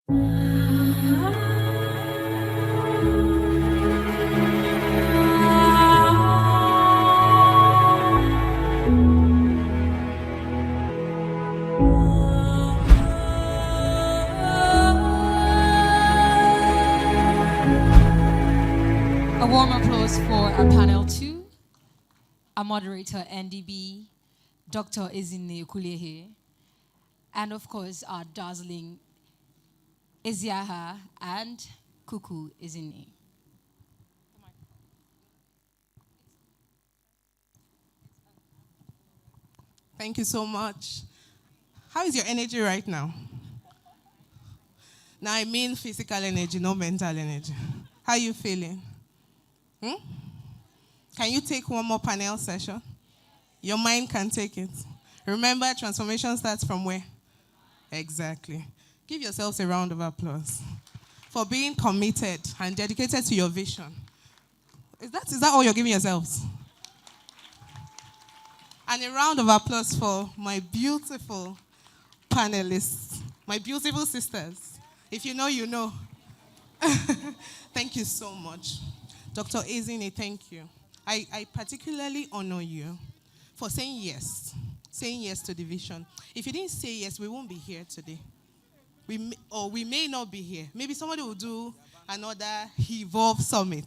A warm applause for our panel 2, our moderator NDB, Dr. Ezinne Okulehe, and of course our dazzling Eziaha and Kuku Ezinne. Thank you so much. How is your energy right now? Now I mean physical energy, not mental energy. How are you feeling? Can you take one more panel session? Your mind can take it. Remember, transformation starts from where? Exactly. Give yourselves a round of applause for being committed and dedicated to your vision. Is that all you're giving yourselves? And a round of applause for my beautiful panelists, my beautiful sisters. If you know, you know. Thank you so much. Dr. Ezinne, thank you. I particularly honor you for saying yes to the vision. If you didn't say yes, we won't be here today. We may not be here. Maybe somebody will do another Evolve Summit,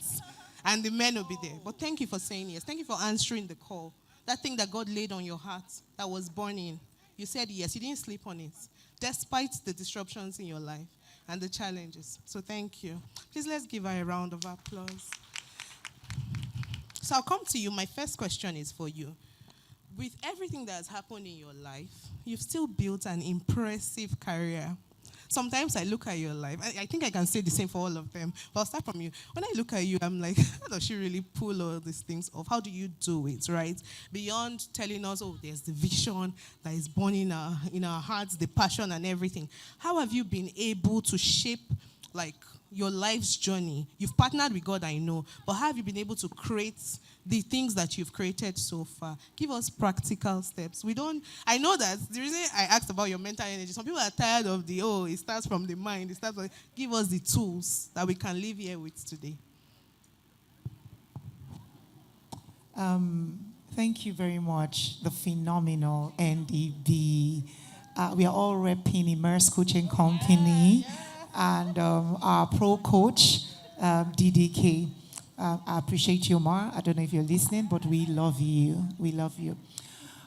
and the men will be there. But thank you for saying yes. Thank you for answering the call. That thing that God laid on your heart that was burning, you said yes. You didn't sleep on it, despite the disruptions in your life and the challenges. So thank you. Please let's give her a round of applause. So I'll come to you. My first question is for you. With everything that has happened in your life, you've still built an impressive career. Sometimes I look at your life. I think I can say the same for all of them. But I'll start from you. When I look at you, I'm like, how does she really pull all these things off? How do you do it, right? Beyond telling us, oh, there's the vision that is born in our hearts, the passion and everything. How have you been able to shape, like, your life's journey? You've partnered with God, I know. But how have you been able to create the things that you've created so far? Give us practical steps. I know that the reason I asked about your mental energy, some people are tired of it starts from the mind. Give us the tools that we can live here with today. Thank you very much, the phenomenal NDB. We are all repping Immerse Coaching Company and our pro coach, DDK. I appreciate you, Ma. I don't know if you're listening, but we love you. We love you.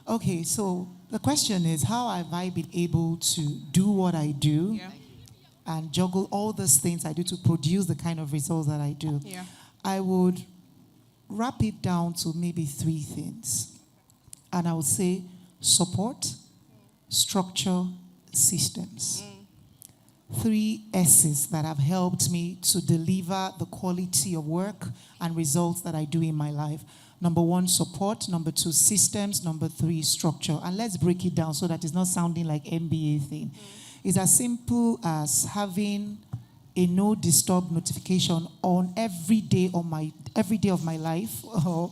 Okay, so the question is, how have I been able to do what I do and juggle all those things I do to produce the kind of results that I do? Yeah. I would wrap it down to maybe 3 things. And I would say support, structure, systems. 3 S's that have helped me to deliver the quality of work and results that I do in my life. Number 1, support. Number 2, systems. Number 3, structure. And let's break it down so that it's not sounding like MBA thing. It's as simple as having a no disturb notification on every day of my life,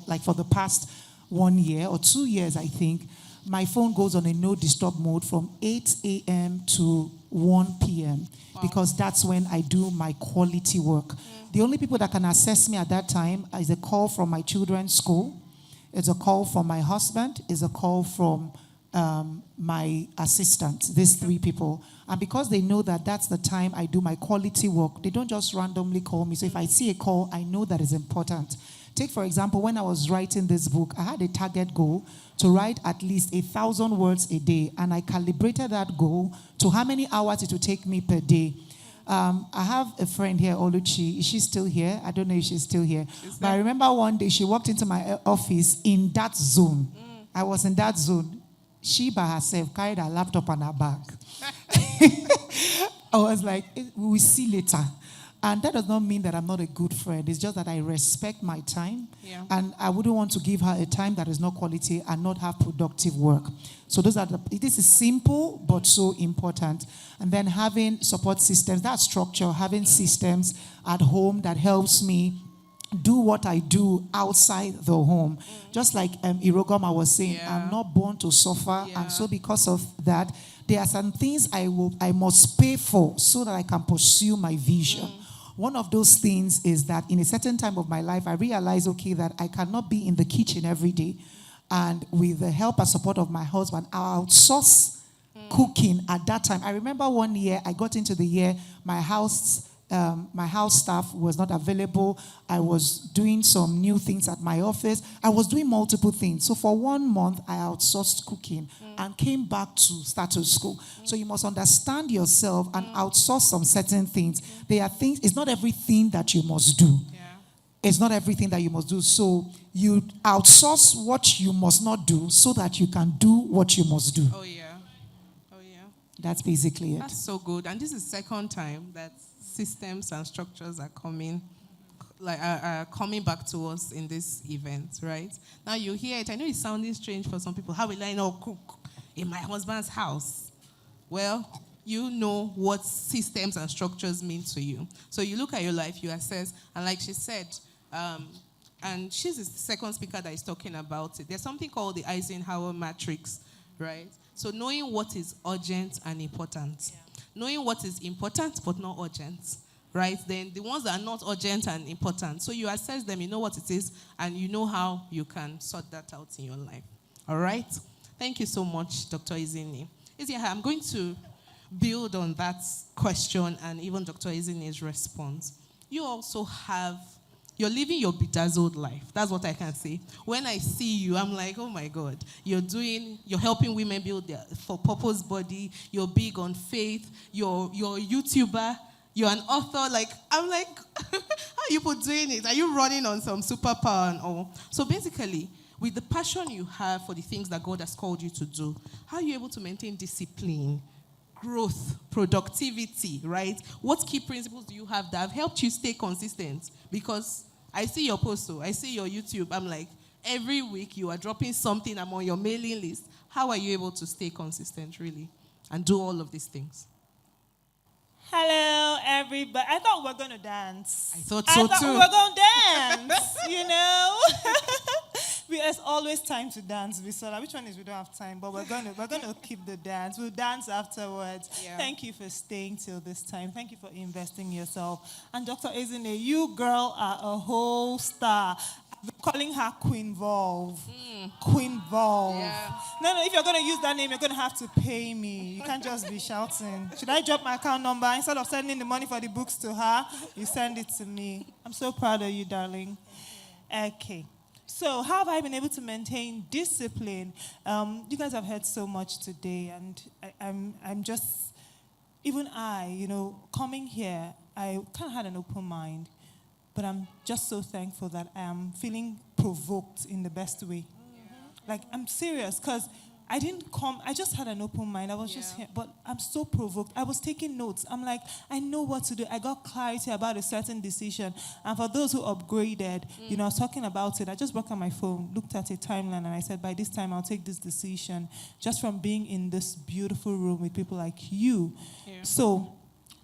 like for the past 1 year or 2 years, I think. My phone goes on a no disturb mode from 8 a.m. to 1 p.m. because that's when I do my quality work. The only people that can access me at that time is a call from my children's school, it's a call from my husband, it's a call from my assistant, these 3 people. And because they know that that's the time I do my quality work, they don't just randomly call me. So if I see a call, I know that is important. Take, for example, when I was writing this book, I had a target goal to write at least 1,000 words a day, and I calibrated that goal to how many hours it would take me per day. I have a friend here, Oluchi. Is she still here? I don't know if she's still here. But I remember one day she walked into my office in that zone. I was in that zone. She by herself carried her laptop and her bag. I was like, we'll see later. And that does not mean that I'm not a good friend. It's just that I respect my time. Yeah. And I wouldn't want to give her a time that is not quality and not have productive work. So this is simple, but so important. And then having support systems, that structure, having systems at home that helps me do what I do outside the home. Just like Irogoma was saying, I'm not born to suffer. And so because of that, there are some things I must pay for so that I can pursue my vision. One of those things is that in a certain time of my life, I realized, okay, that I cannot be in the kitchen every day. And with the help and support of my husband, I outsource cooking at that time. I remember one year, I got into the year, my house staff was not available. I was doing some new things at my office. I was doing multiple things. So for 1 month, I outsourced cooking and came back to status school. So you must understand yourself and outsource some certain things. There are things, it's not everything that you must do. It's not everything that you must do. So you outsource what you must not do so that you can do what you must do. Oh, yeah. Oh, yeah. That's basically it. That's so good. And this is the second time that systems and structures are coming back to us in this event, right? Now you hear it. I know it's sounding strange for some people. How will I not cook in my husband's house? Well, you know what systems and structures mean to you. So you look at your life, you assess, and like she said, and she's the second speaker that is talking about it. There's something called the Eisenhower matrix, right? So knowing what is urgent and important. Knowing what is important but not urgent, right? Then the ones that are not urgent and important. So you assess them, you know what it is, and you know how you can sort that out in your life. All right? Thank you so much, Dr. Ezinne. I'm going to build on that question and even Dr. Ezinne's response. You also you're living your bedazzled life. That's what I can say. When I see you, I'm like, oh my God, you're helping women build their for purpose body. You're big on faith. You're a YouTuber. You're an author. I'm like, how are you doing it? Are you running on some superpower and all? So basically, with the passion you have for the things that God has called you to do, how are you able to maintain discipline, growth, productivity, right? What key principles do you have that have helped you stay consistent? Because I see your post, I see your YouTube. I'm like, every week you are dropping something. I'm on your mailing list. How are you able to stay consistent, really, and do all of these things? Hello, everybody. I thought we were going to dance. I thought so too. We were going to dance, you know. There's always time to dance, Bisola. Which one is we don't have time? But we're gonna keep the dance. We'll dance afterwards. Yeah. Thank you for staying till this time. Thank you for investing yourself. And Dr. Ezinne, you girl are a whole star. We're calling her Queen Volve. Queen Volve. Yeah. No, if you're going to use that name, you're going to have to pay me. You can't just be shouting. Should I drop my account number? Instead of sending the money for the books to her, you send it to me. I'm so proud of you, darling. Okay. So how have I been able to maintain discipline? You guys have heard so much today, and I'm just, even coming here, I kind of had an open mind, but I'm just so thankful that I am feeling provoked in the best way. Like, I'm serious, because I didn't come, I just had an open mind. I was just here, but I'm so provoked. I was taking notes. I'm like, I know what to do. I got clarity about a certain decision. And for those who upgraded, I was talking about it. I just broke on my phone, looked at a timeline, and I said, by this time, I'll take this decision just from being in this beautiful room with people like you. Yeah. So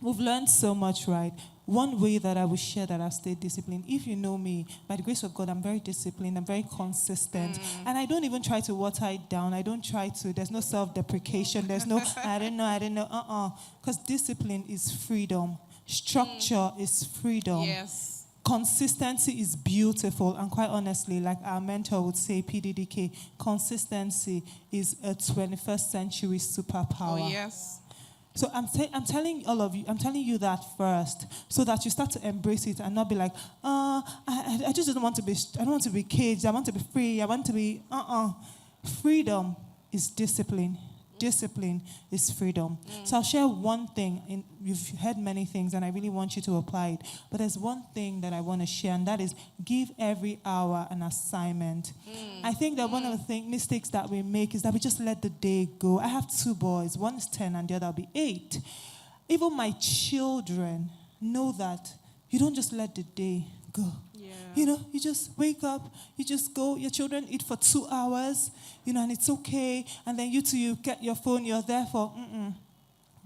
we've learned so much, right? One way that I will share that I've stayed disciplined, if you know me, by the grace of God, I'm very disciplined, I'm very consistent, and I don't even try to water it down. I don't try to, there's no self-deprecation, there's no, I didn't know, because discipline is freedom. Structure is freedom. Yes. Consistency is beautiful, and quite honestly, like our mentor would say, PDDK, consistency is a 21st century superpower. Oh, yes. So I'm telling all of you, I'm telling you that first, so that you start to embrace it and not be like, I just don't want to be, I don't want to be caged, I want to be free, I want to be, Freedom is discipline. Discipline is freedom. So I'll share one thing. You've heard many things, and I really want you to apply it. But there's one thing that I want to share, and that is give every hour an assignment. I think that one of the mistakes that we make is that we just let the day go. I have 2 boys. One is 10, and the other will be 8. Even my children know that you don't just let the day go. Yeah. You just wake up, you just go, your children eat for 2 hours, and it's okay. And then you get your phone, you're there for,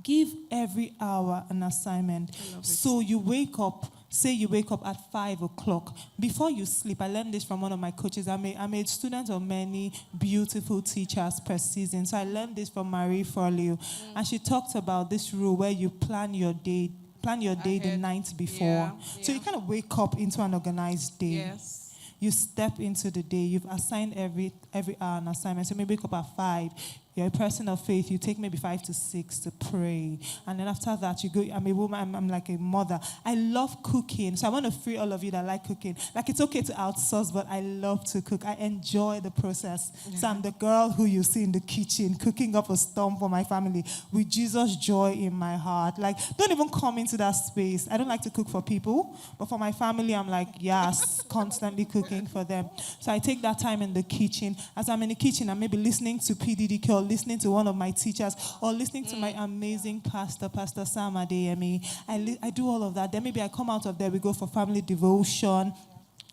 Give every hour an assignment. So you wake up, say you wake up at 5 o'clock. Before you sleep, I learned this from one of my coaches. I'm a student of many beautiful teachers per season. So I learned this from Marie Forleo. And she talked about this rule where you plan your day the night before. So you kind of wake up into an organized day. Yes. You step into the day. You've assigned every hour an assignment. So maybe wake up at 5. You're a person of faith. You take maybe 5 to 6 to pray. And then after that, you go, I'm a woman. I'm like a mother. I love cooking. So I want to free all of you that like cooking. Like, it's okay to outsource, but I love to cook. I enjoy the process. So I'm the girl who you see in the kitchen cooking up a storm for my family with Jesus' joy in my heart. Like, don't even come into that space. I don't like to cook for people, but for my family, I'm like, yes, constantly cooking for them. So I take that time in the kitchen. As I'm in the kitchen, I'm maybe listening to PDD or listening to one of my teachers, or listening to my amazing pastor, Pastor Sam Adeyemi. I do all of that. Then maybe I come out of there, we go for family devotion.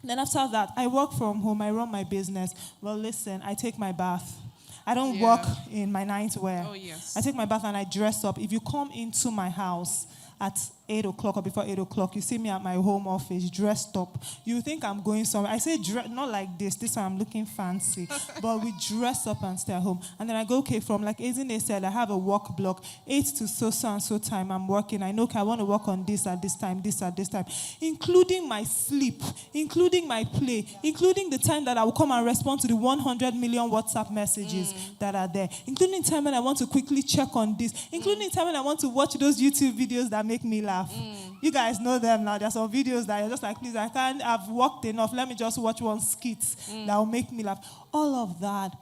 Then after that, I work from home, I run my business. Well, listen, I take my bath. I don't work in my night wear. Oh, yes. I take my bath and I dress up. If you come into my house at 8 o'clock or before 8 o'clock, you see me at my home office dressed up. You think I'm going somewhere. I say not like this. This time I'm looking fancy. But we dress up and stay at home. And then I go, okay, from like Ezine said, I have a work block, 8 to so and so time I'm working. I know, okay, I want to work on this at this time, this at this time. Including my sleep, including my play, including the time that I will come and respond to the 100 million WhatsApp messages that are there. Including time when I want to quickly check on this. Including time when I want to watch those YouTube videos that make me laugh. You guys know them now. There's some videos that you're just like, please, I've worked enough. Let me just watch one skit that will make me laugh. All of that.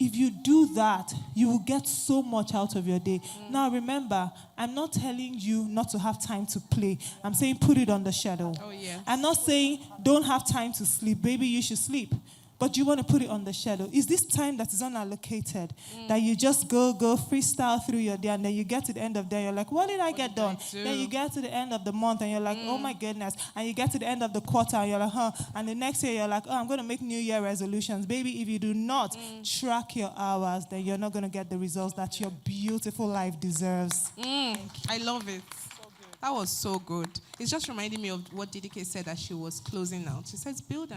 If you do that, you will get so much out of your day. Now remember, I'm not telling you not to have time to play. I'm saying put it on the schedule. Oh, yeah. I'm not saying don't have time to sleep. Baby, you should sleep. But you want to put it on the schedule. Is this time that is unallocated, that you just go freestyle through your day, and then you get to the end of the day, you're like, what did I get done? Then you get to the end of the month, and you're like, oh my goodness. And you get to the end of the quarter, and you're like, huh. And the next year, you're like, oh, I'm going to make New Year resolutions. Baby, if you do not track your hours, then you're not going to get the results that your beautiful life deserves. I love it. That was so good. It's just reminding me of what DDK said as she was closing out. She says, build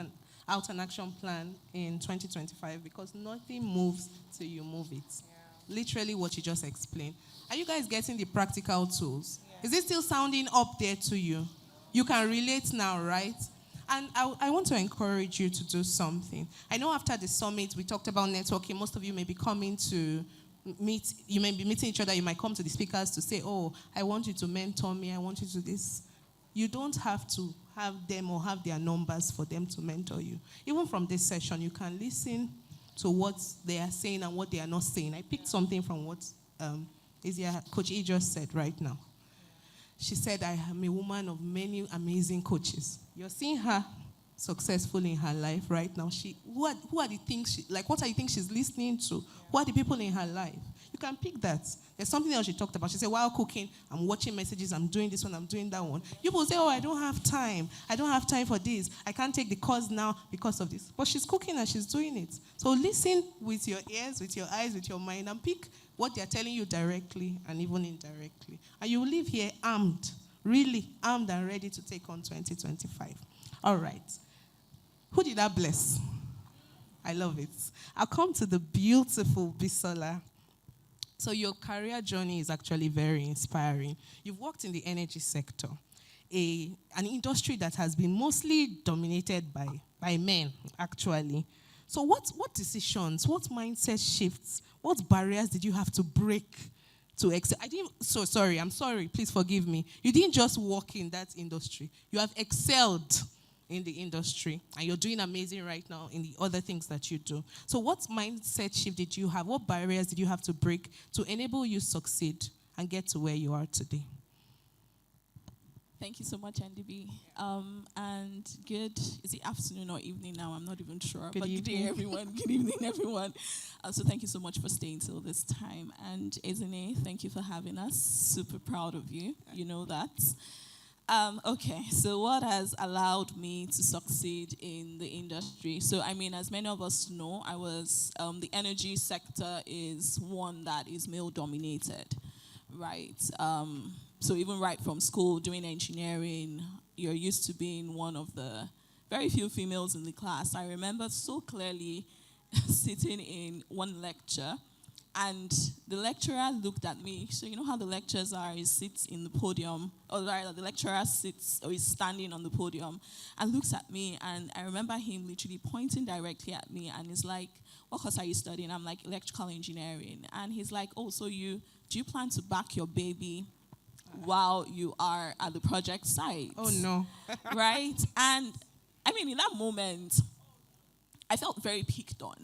out an action plan in 2025 because nothing moves till you move it. Literally what you just explained. Are you guys getting the practical tools? Is it still sounding up there to you? You can relate now, right? And I want to encourage you to do something. I know after the summit, we talked about networking. Most of you may be coming to meet. You may be meeting each other. You might come to the speakers to say, oh, I want you to mentor me. I want you to do this. You don't have to have them or have their numbers for them to mentor you. Even from this session, you can listen to what they are saying and what they are not saying. I picked something from what Coach E just said right now. She said, I am a woman of many amazing coaches. You're seeing her successful in her life right now. Who are the things what are the things she's listening to? Who are the people in her life? You can pick that. There's something else she talked about. She said, while cooking, I'm watching messages, I'm doing this one, I'm doing that one. You will say, oh, I don't have time. I don't have time for this. I can't take the course now because of this. But she's cooking and she's doing it. So listen with your ears, with your eyes, with your mind, and pick what they're telling you directly and even indirectly. And you will leave here armed, really armed and ready to take on 2025. All right. Who did that bless? I love it. I'll come to the beautiful Bisola. So your career journey is actually very inspiring. You've worked in the energy sector, an industry that has been mostly dominated by men, actually. So what decisions, what mindset shifts, what barriers did you have to break to excel? I'm sorry, please forgive me. You didn't just work in that industry. You have excelled in the industry, and you're doing amazing right now in the other things that you do. So what mindset shift did you have? What barriers did you have to break to enable you succeed and get to where you are today? Thank you so much, NDB. And is it afternoon or evening now? I'm not even sure. Good evening. Good day, everyone. Good evening, everyone. So thank you so much for staying till this time. And Ezine, thank you for having us. Super proud of you. You know that. Okay, so what has allowed me to succeed in the industry? So, as many of us know, the energy sector is one that is male-dominated, right? So even right from school, doing engineering, you're used to being one of the very few females in the class. I remember so clearly sitting in one lecture, and the lecturer looked at me. So you know how the lecturers are, he sits in the podium, or rather the lecturer sits or is standing on the podium and looks at me, and I remember him literally pointing directly at me, and he's like, what course are you studying? I'm like, electrical engineering. And he's like, oh, so do you plan to back your baby while you are at the project site? Oh, no. Right? And I mean, in that moment, I felt very picked on.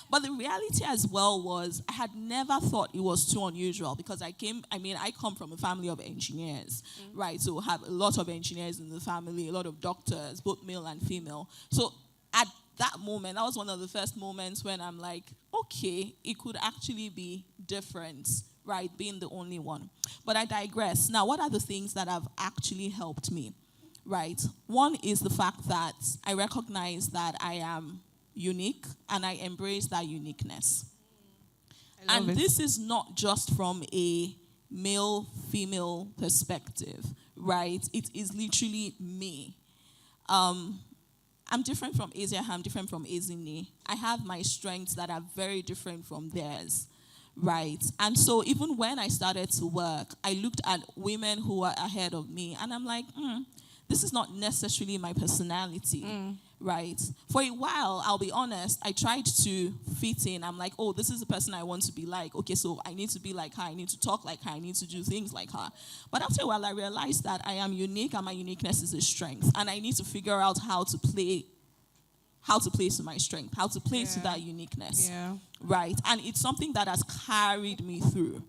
But the reality as well was I had never thought it was too unusual because I come from a family of engineers, right? So we have a lot of engineers in the family, a lot of doctors, both male and female. So at that moment, that was one of the first moments when I'm like, okay, it could actually be different, right? Being the only one. But I digress. Now, what are the things that have actually helped me, right? One is the fact that I recognize that I am unique and I embrace that uniqueness. And this is not just from a male-female perspective, right? It is literally me. I'm different from Asia, I'm different from Ezine. I have my strengths that are very different from theirs, right? And so even when I started to work, I looked at women who were ahead of me, and I'm like, this is not necessarily my personality, right? For a while, I'll be honest, I tried to fit in. I'm like, oh, this is the person I want to be like. Okay, so I need to be like her. I need to talk like her. I need to do things like her. But after a while, I realized that I am unique and my uniqueness is a strength. And I need to figure out how to play to my strength, how to play to that uniqueness, right? And it's something that has carried me through.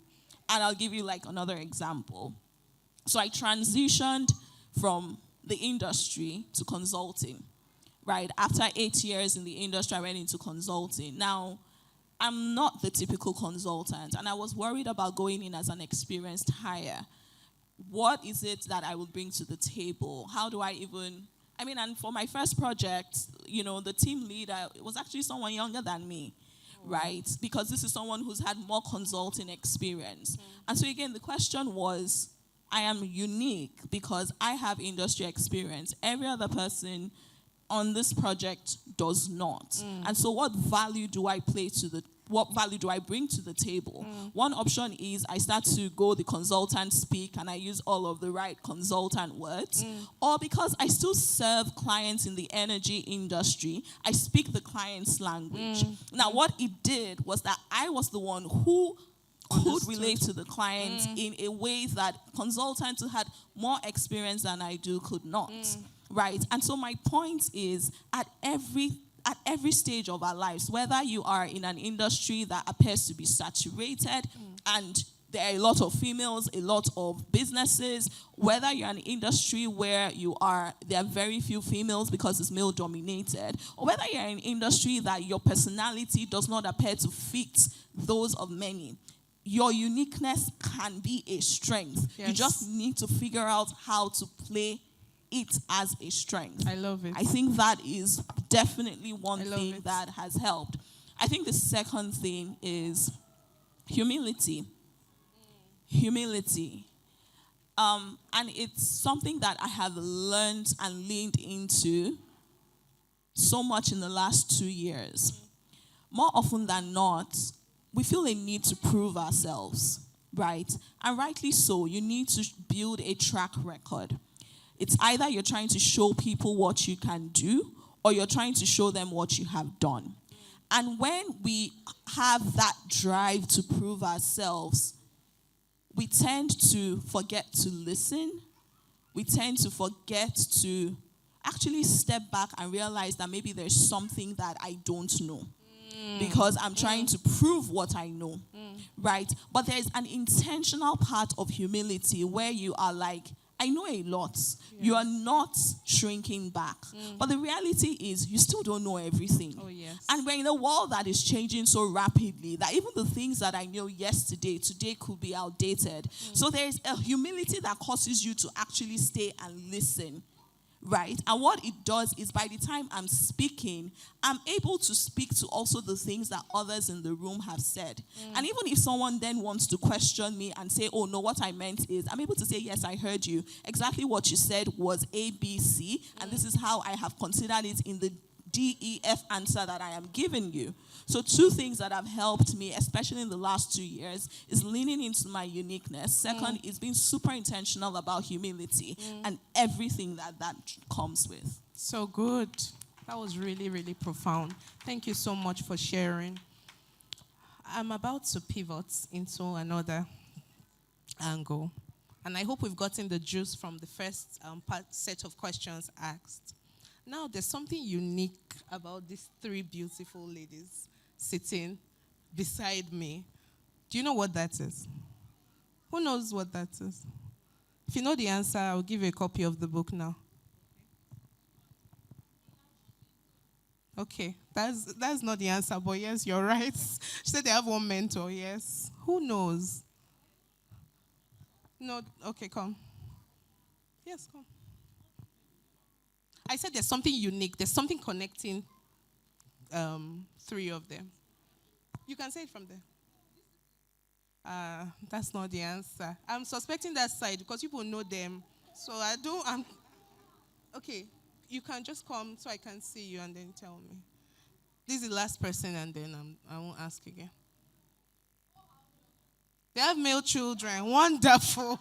And I'll give you like another example. So I transitioned from the industry to consulting, right? After 8 years in the industry, I went into consulting. Now, I'm not the typical consultant, and I was worried about going in as an experienced hire. What is it that I will bring to the table? How do I even... and for my first project, the team leader was actually someone younger than me, right? Because this is someone who's had more consulting experience. And so again, the question was, I am unique because I have industry experience. Every other person on this project does not. And so what value do I bring to the table? One option is I start to go the consultant speak and I use all of the right consultant words. Or because I still serve clients in the energy industry, I speak the client's language. Now, what it did was that I was the one who could relate to the client in a way that consultants who had more experience than I do could not, right? And so my point is, at every stage of our lives, whether you are in an industry that appears to be saturated and there are a lot of females, a lot of businesses, whether you're in an industry where there are very few females because it's male dominated, or whether you're in an industry that your personality does not appear to fit those of many, your uniqueness can be a strength. Yes. You just need to figure out how to play it as a strength. I love it. I think that is definitely one thing that has helped. I think the second thing is humility. Humility. And it's something that I have learned and leaned into so much in the last 2 years. More often than not, we feel a need to prove ourselves, right? And rightly so, you need to build a track record. It's either you're trying to show people what you can do or you're trying to show them what you have done. And when we have that drive to prove ourselves, we tend to forget to listen. We tend to forget to actually step back and realize that maybe there's something that I don't know. Because I'm trying to prove what I know, right? But there's an intentional part of humility where you are like, I know a lot. Yeah. You are not shrinking back. But the reality is you still don't know everything. Oh, yes. And we're in a world that is changing so rapidly that even the things that I know yesterday, today could be outdated. So there's a humility that causes you to actually stay and listen, right? And what it does is by the time I'm speaking, I'm able to speak to also the things that others in the room have said. And even if someone then wants to question me and say, oh no, what I meant is, I'm able to say, yes, I heard you. Exactly what you said was A, B, C, and this is how I have considered it in the D, E, F answer that I am giving you. So 2 things that have helped me, especially in the last 2 years, is leaning into my uniqueness. Second is being super intentional about humility and everything that comes with. So good. That was really, really profound. Thank you so much for sharing. I'm about to pivot into another angle. And I hope we've gotten the juice from the first set of questions asked. Now, there's something unique about these 3 beautiful ladies sitting beside me. Do you know what that is? Who knows what that is? If you know the answer, I'll give you a copy of the book now. Okay, that's not the answer, but yes, you're right. She said they have one mentor, yes. Who knows? No, okay, come. Yes, come. I said there's something unique. There's something connecting 3 of them. You can say it from there. That's not the answer. I'm suspecting that side because people know them. So okay, you can just come so I can see you and then tell me. This is the last person and then I won't ask again. They have male children. Wonderful.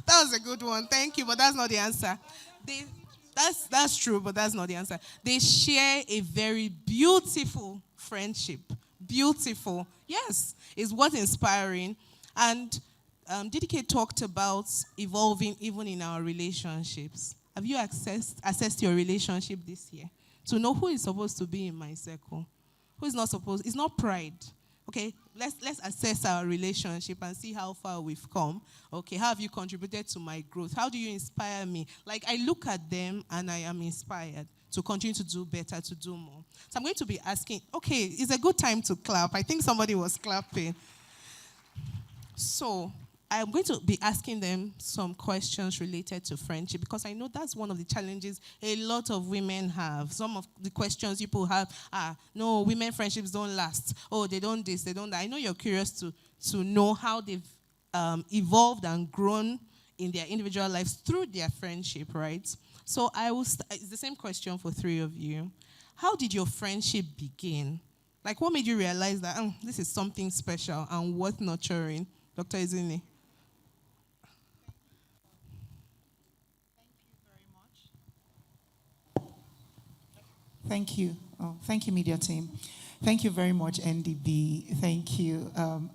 That was a good one. Thank you, but that's not the answer. That's true, but that's not the answer. They share a very beautiful friendship. Beautiful. Yes, it's what's inspiring. And DDK talked about evolving even in our relationships. Have you assessed your relationship this year to know who is supposed to be in my circle? Who is not supposed? It's not pride. Okay, let's assess our relationship and see how far we've come. Okay, how have you contributed to my growth? How do you inspire me? Like, I look at them and I am inspired to continue to do better, to do more. So I'm going to be asking, okay, it's a good time to clap. I think somebody was clapping. So I'm going to be asking them some questions related to friendship because I know that's one of the challenges a lot of women have. Some of the questions people have are, no, women friendships don't last. Oh, they don't this, they don't that. I know you're curious to know how they've evolved and grown in their individual lives through their friendship, right? So it's the same question for 3 of you. How did your friendship begin? Like, what made you realize that this is something special and worth nurturing? Dr. Ezinne. Thank you. Oh, thank you, media team. Thank you very much, NDB. Thank you.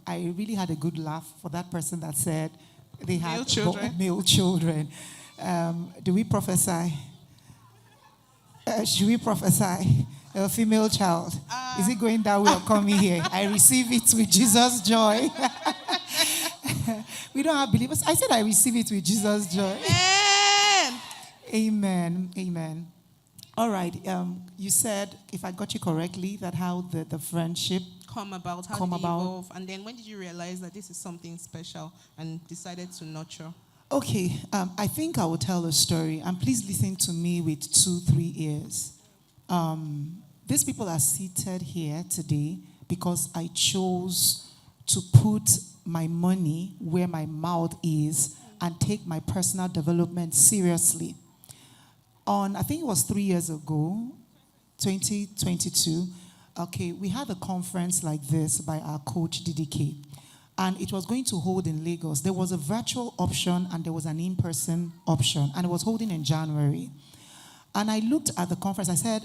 I really had a good laugh for that person that said they had male children. Do we prophesy? Should we prophesy? A female child. Is it going that way or coming here? I receive it with Jesus' joy. We don't have believers. I said I receive it with Jesus' joy. Amen. Amen. Amen. All right. You said, if I got you correctly, that how the friendship come about, how did it evolve, and then when did you realize that this is something special and decided to nurture? Okay. I think I will tell a story, and please listen to me with 2-3 ears. These people are seated here today because I chose to put my money where my mouth is and take my personal development seriously. I think it was 3 years ago, 2022, okay, we had a conference like this by our coach, DDK, and it was going to hold in Lagos. There was a virtual option and there was an in-person option, and it was holding in January. And I looked at the conference. I said,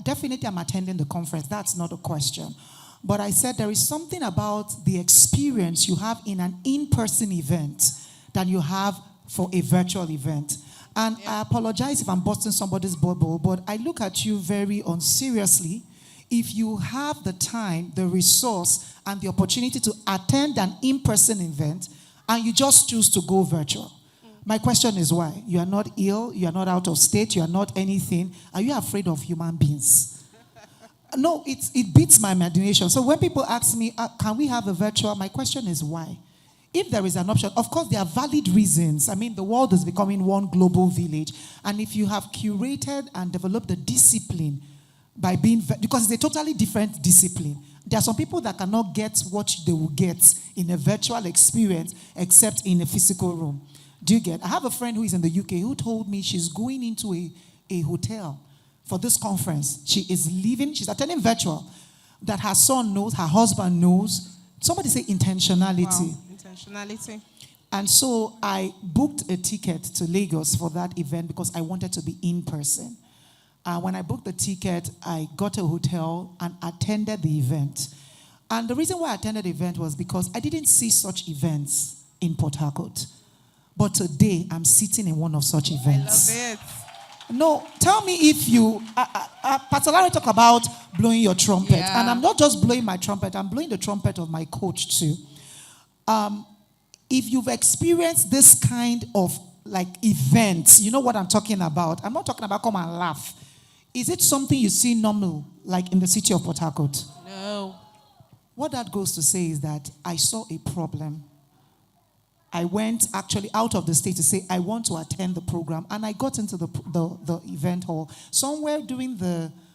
definitely I'm attending the conference. That's not a question. But I said, there is something about the experience you have in an in-person event that you have for a virtual event. And I apologize if I'm busting somebody's bubble, but I look at you very unseriously. If you have the time, the resource, and the opportunity to attend an in-person event, and you just choose to go virtual. My question is why? You are not ill, you are not out of state, you are not anything. Are you afraid of human beings? No, it beats my imagination. So when people ask me, can we have a virtual? My question is why? if there is an option, of course, there are valid reasons. I mean, the world is becoming one global village. And if you have curated and developed the discipline by being, because it's a totally different discipline. There are some people that cannot get what they will get in a virtual experience except in a physical room. Do you get? I have a friend who is in the UK who told me she's going into a hotel for this conference. She is leaving, she's attending virtual, that her son knows, her husband knows. Somebody say intentionality. Wow. Intentionality. And so I booked a ticket to Lagos for that event because I wanted to be in person. When I booked the ticket, I got a hotel and attended the event. And the reason why I attended the event was because I didn't see such events in Port Harcourt. But today, I'm sitting in one of such events. I love it. No, tell me if you... Pastor Larry talk about blowing your trumpet. Yeah. And I'm not just blowing my trumpet, I'm blowing the trumpet of my coach too. If you've experienced this kind of like events, you know what I'm talking about. I'm not talking about come and laugh. Is it something you see normal, like in the city of Port Harcourt? No. What that goes to say is that I saw a problem. I went actually out of the state to say I want to attend the program, and I got into the event hall. Somewhere during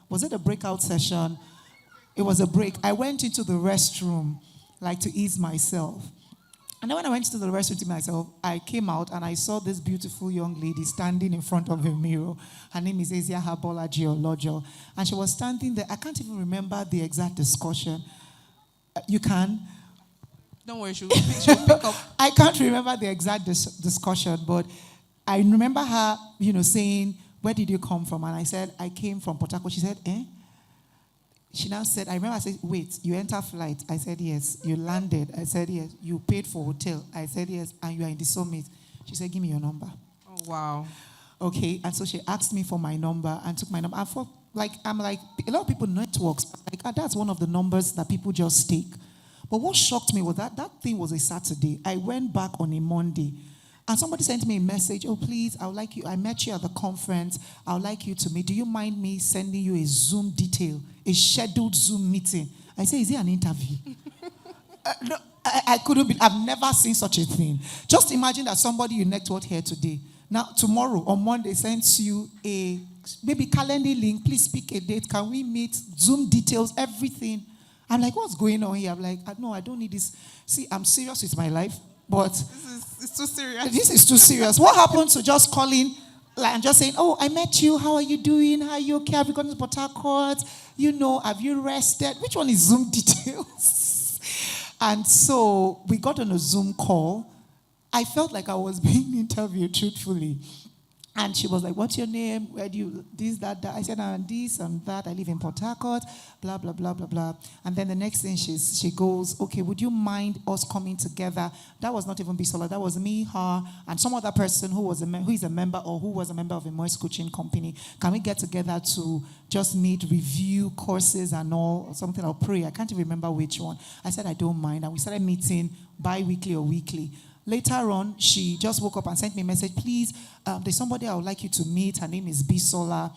was it a breakout session? It was a break. I went into the restroom, like to ease myself. And then when I went to the restroom to myself, I came out and I saw this beautiful young lady standing in front of a mirror. Her name is Ezia Habola Geolojo. And she was standing there. I can't even remember the exact discussion. You can? Don't worry, she'll pick up. I can't remember the exact discussion, but I remember her, saying, where did you come from? And I said, I came from Port Harcourt. She said, eh? She now said, I remember I said, wait, you enter flight? I said, yes. You landed? I said, yes. You paid for hotel? I said, yes. And you are in the summit? She said, give me your number. Oh, wow. Okay, and so she asked me for my number and took my number. I'm like, a lot of people networks, like, that's one of the numbers that people just take. But what shocked me was that thing was a Saturday. I went back on a Monday. And somebody sent me a message, oh, please, I met you at the conference. I would like you to meet. Do you mind me sending you a Zoom detail, a scheduled Zoom meeting? I say, is it an interview? No, I couldn't believe, I've never seen such a thing. Just imagine that somebody you networked here today. Now, tomorrow, on Monday, sends you a maybe calendar link. Please pick a date. Can we meet? Zoom details, everything. I'm like, what's going on here? I'm like, no, I don't need this. See, I'm serious with my life, but It's too serious. this is too serious. What happened to just calling and just saying, oh, I met you. How are you doing? How are you okay? Have you gone to Port Harcourt? Have you rested? Which one is Zoom details? And so we got on a Zoom call. I felt like I was being interviewed truthfully. And she was like, what's your name? Where do you, this, that, that? I said, I'm this, I'm that. I live in Port Harcourt, blah, blah, blah, blah, blah. And then the next thing she goes, okay, would you mind us coming together? That was not even Bisola. That was me, her, and some other person who is a member or who was a member of a Moist Coaching Company. Can we get together to just meet, review courses and all, or something, or pray? I can't even remember which one. I said, I don't mind. And we started meeting bi-weekly or weekly. Later on, she just woke up and sent me a message. Please, there's somebody I would like you to meet. Her name is Bisola.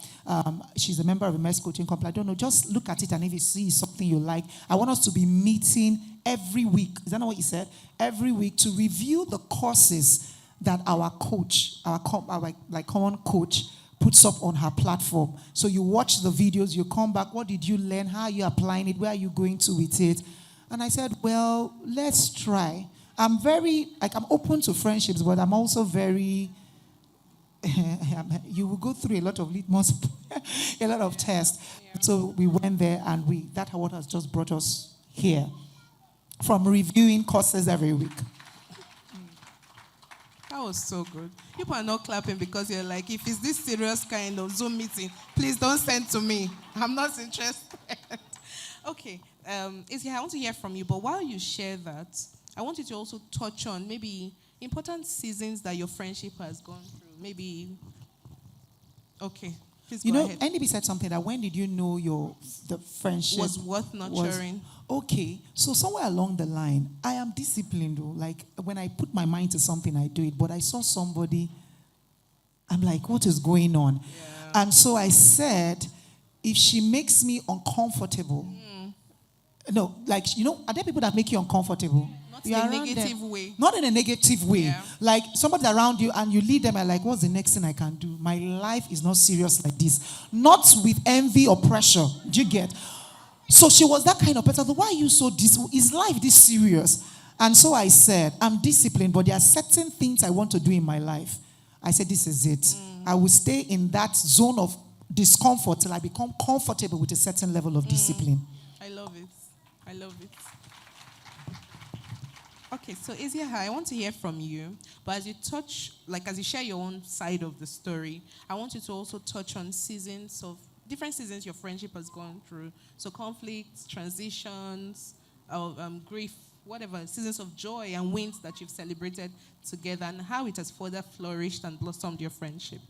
She's a member of a Moist Coaching Company. I don't know. Just look at it, and if you see something you like, I want us to be meeting every week. Is that not what you said? Every week to review the courses that our coach, our common coach, puts up on her platform. So you watch the videos, you come back. What did you learn? How are you applying it? Where are you going to with it? And I said, well, let's try. I'm open to friendships, but I'm also very, you will go through a lot of litmus, a lot of tests. Yeah. So we went there, and that's what has just brought us here. From reviewing courses every week. That was so good. People are not clapping because you're like, if it's this serious kind of Zoom meeting, please don't send to me. I'm not interested. Okay. Izzy, I want to hear from you, but while you share that, I want you to also touch on maybe important seasons that your friendship has gone through. Maybe, okay, please go ahead. NDB said something that when did you know the friendship was worth nurturing? Okay, so somewhere along the line, I am disciplined though. Like when I put my mind to something, I do it. But I saw somebody, I'm like, what is going on? Yeah. And so I said, if she makes me uncomfortable, No, like, are there people that make you uncomfortable? Not You in a are around negative them. way. Not in a negative way. Yeah. Like somebody around you and you lead them and like, what's the next thing I can do? My life is not serious like this. Not with envy or pressure. Do you get? So she was that kind of person. Why are you so is life this serious? And so I said, I'm disciplined, but there are certain things I want to do in my life. I said, this is it. I will stay in that zone of discomfort till I become comfortable with a certain level of discipline. I love it. I love it. Okay, so Isiaha, I want to hear from you. But as you share your own side of the story, I want you to also touch on different seasons your friendship has gone through. So conflicts, transitions, grief, whatever, seasons of joy and wins that you've celebrated together, and how it has further flourished and blossomed your friendship.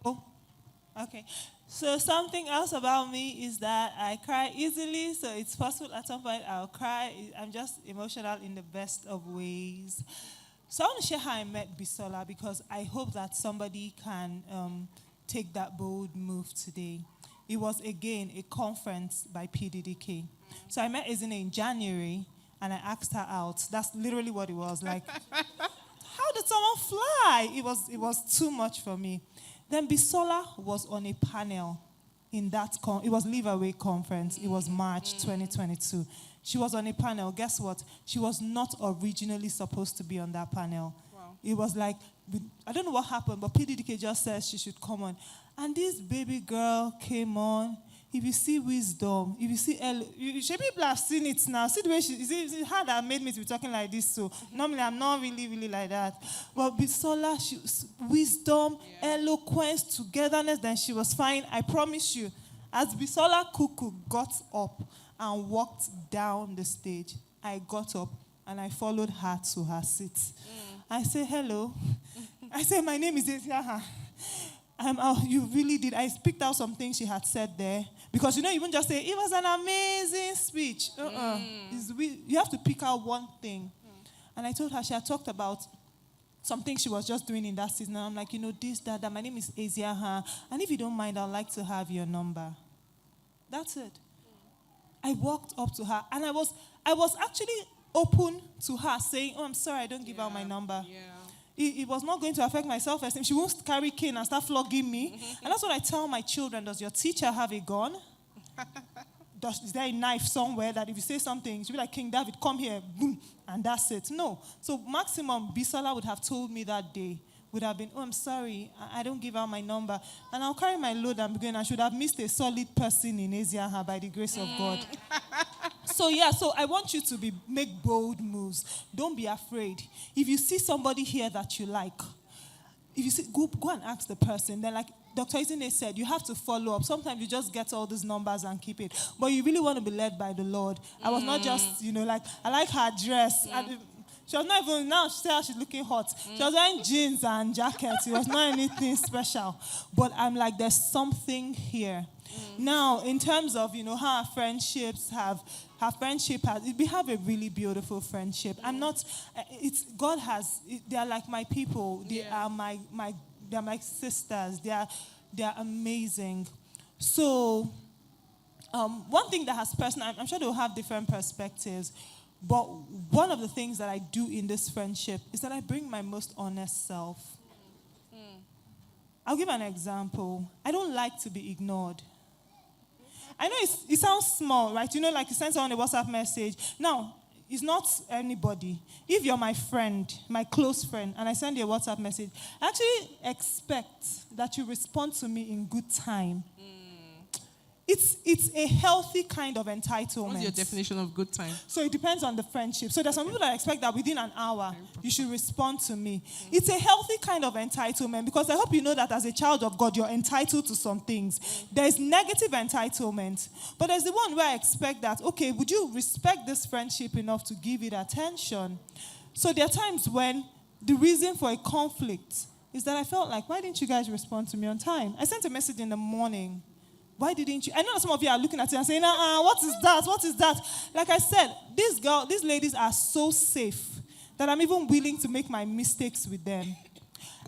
Oh, okay. So something else about me is that I cry easily. So it's possible at some point I'll cry. I'm just emotional in the best of ways. So I want to share how I met Bisola because I hope that somebody can take that bold move today. It was, again, a conference by PDDK. So I met Ezine in January, and I asked her out. That's literally what it was. Like, how did someone fly? It was too much for me. Then Bisola was on a panel in that, it was Live Away conference. It was March 2022. She was on a panel. Guess what? She was not originally supposed to be on that panel. Wow. It was like, I don't know what happened, but PDDK just said she should come on. And this baby girl came on. If you see wisdom, if you see people have seen it now. See the way it's her that made me to be talking like this. So normally I'm not really like that. But Bisola, wisdom, eloquence, togetherness, then she was fine. I promise you, as Bisola Kuku got up and walked down the stage, I got up and I followed her to her seat. I said, hello. I said, my name is Isiaha. You really did. I picked out some things she had said there. Because, you wouldn't just say, it was an amazing speech. You have to pick out one thing. And I told her she had talked about some things she was just doing in that season. And I'm like, this, that. My name is Isiaha. And if you don't mind, I'd like to have your number. That's it. I walked up to her. And I was actually open to her saying, I'm sorry, I don't give out my number. Yeah. It was not going to affect my self-esteem. She won't carry cane and start flogging me. And that's what I tell my children. Does your teacher have a gun? Is there a knife somewhere that if you say something, she'll be like, King David, come here, boom, and that's it. No. So maximum, Bisola would have told me that day, would have been, I'm sorry, I don't give out my number. And I'll carry my load and begin. I should have missed a solid person in Isiaha by the grace of God. So I want you to make bold moves. Don't be afraid. If you see somebody here that you like, if you see, go and ask the person. Then like Dr. Izine said, you have to follow up. Sometimes you just get all these numbers and keep it. But you really want to be led by the Lord. I was not just, like, I like her dress. She was not even, now she said she's looking hot. She was wearing jeans and jackets. It was not anything special. But I'm like, there's something here. Now, in terms of, how our friendships we have a really beautiful friendship. They are like my people. They are my sisters. They are amazing. So, one thing that has I'm sure they'll have different perspectives, but one of the things that I do in this friendship is that I bring my most honest self. I'll give an example. I don't like to be ignored. I know it sounds small, right? Like you send someone a WhatsApp message. Now, it's not anybody. If you're my friend, my close friend, and I send you a WhatsApp message, I actually expect that you respond to me in good time. It's a healthy kind of entitlement. What's your definition of good time? So it depends on the friendship. So there's some people that expect that within an hour, you should respond to me. It's a healthy kind of entitlement because I hope you know that as a child of God, you're entitled to some things. There's negative entitlement. But there's the one where I expect that, okay, would you respect this friendship enough to give it attention? So there are times when the reason for a conflict is that I felt like, why didn't you guys respond to me on time? I sent a message in the morning. Why didn't you? I know that some of you are looking at it and saying, what is that? What is that? Like I said, these ladies are so safe that I'm even willing to make my mistakes with them.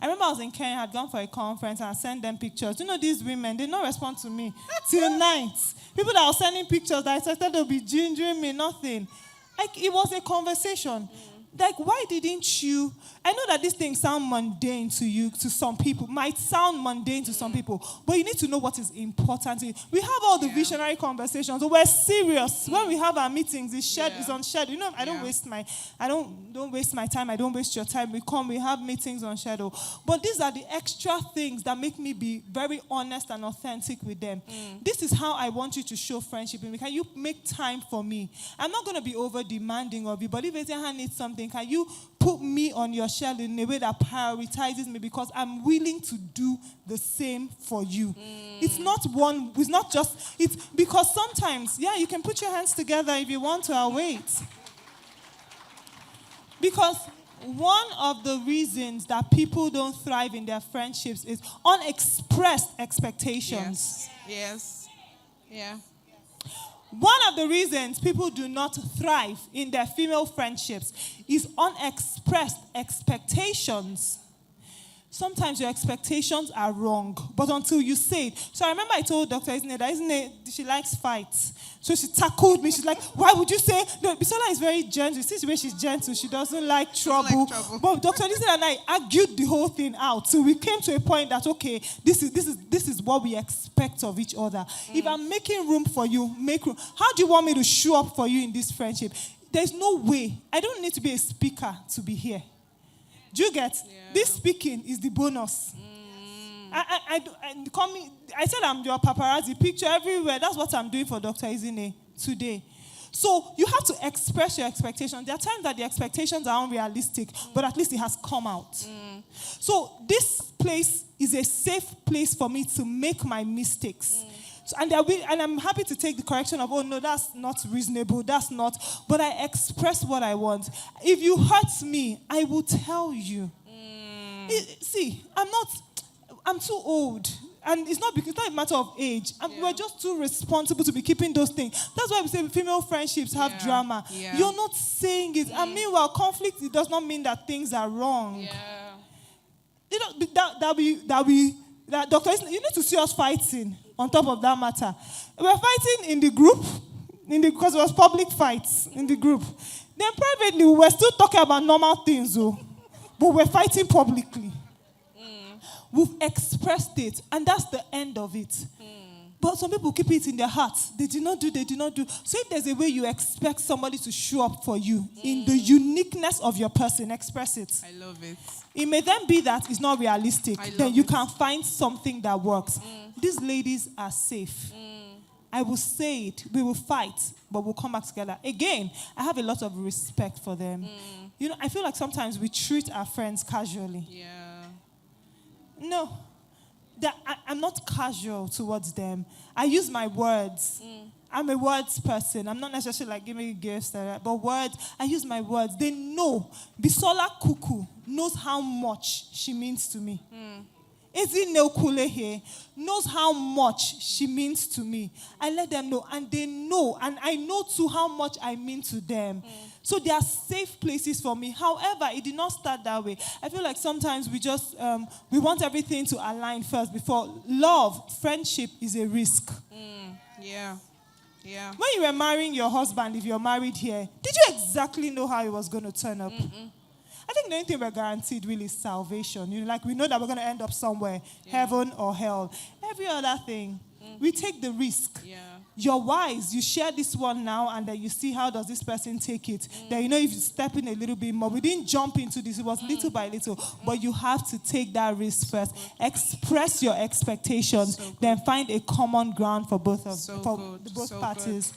I remember I was in Kenya, I had gone for a conference, and I sent them pictures. You know, these women, they don't respond to me till night. People that were sending pictures that I expected they'll be gingering me, nothing. Like, it was a conversation. Like, why didn't you? I know that these things sound mundane to you, to some people, might sound mundane to some people, but you need to know what is important. We have all the visionary conversations, but we're serious. When we have our meetings, it's on schedule. You know, I don't waste my time. I don't waste your time. We come, we have meetings on schedule. But these are the extra things that make me be very honest and authentic with them. This is how I want you to show friendship in me. Can you make time for me? I'm not going to be over demanding of you, but if Ezehan needs something, can you put me on your shell in a way that prioritizes me, because I'm willing to do the same for you. It's not just, it's because sometimes, you can put your hands together if you want to, I'll wait. Because one of the reasons that people don't thrive in their friendships is unexpressed expectations. Yes. Yeah. One of the reasons people do not thrive in their female friendships is unexpressed expectations. Sometimes your expectations are wrong, but until you say it. So I remember I told Dr. Isne that she likes fights. So she tackled me. She's like, why would you say? No, Bisola is very gentle. You see the way she's gentle. She doesn't like trouble. But Dr. Isne and I argued the whole thing out. So we came to a point that, okay, this is what we expect of each other. If I'm making room for you, make room. How do you want me to show up for you in this friendship? There's no way. I don't need to be a speaker to be here. Do you get? This speaking is the bonus. I said I'm your paparazzi picture everywhere. That's what I'm doing for Dr. Izine today. So you have to express your expectations. There are times that the expectations are unrealistic, but at least it has come out. So this place is a safe place for me to make my mistakes. So, and I'm happy to take the correction of, oh no, that's not reasonable, that's not. But I express what I want. If you hurt me, I will tell you. I'm too old. And it's not a matter of age. We're just too responsible to be keeping those things. That's why we say female friendships have drama. You're not saying it. And meanwhile, conflict, it does not mean that things are wrong. Dr. Isne, you need to see us fighting on top of that matter. We're fighting in the group, because it was public fights in the group. Then privately, we were still talking about normal things, though, but we're fighting publicly. We've expressed it, and that's the end of it. But some people keep it in their hearts. They did not do. So if there's a way you expect somebody to show up for you in the uniqueness of your person, express it. I love it. It may then be that it's not realistic. Then you can find something that works. These ladies are safe. I will say it. We will fight, but we'll come back together. Again, I have a lot of respect for them. You know, I feel like sometimes we treat our friends casually. No. I'm not casual towards them. I use my words. I'm a words person. I'm not necessarily like giving gifts, but words, I use my words. They know. Bisola Kuku knows how much she means to me. Ezi Neokule here knows how much she means to me. I let them know, and they know, and I know too how much I mean to them. So they are safe places for me. However, it did not start that way. I feel like sometimes we just, we want everything to align first before love, friendship is a risk. When you were marrying your husband, if you're married here, did you exactly know how it was going to turn up? I think the only thing we're guaranteed really is salvation. You know, like we know that we're going to end up somewhere, heaven or hell. Every other thing, we take the risk. You're wise. You share this one now, and then you see how does this person take it. Then you know if you step in a little bit more. We didn't jump into this. It was little by little. But you have to take that risk first. Express your expectations. Then find a common ground for both parties.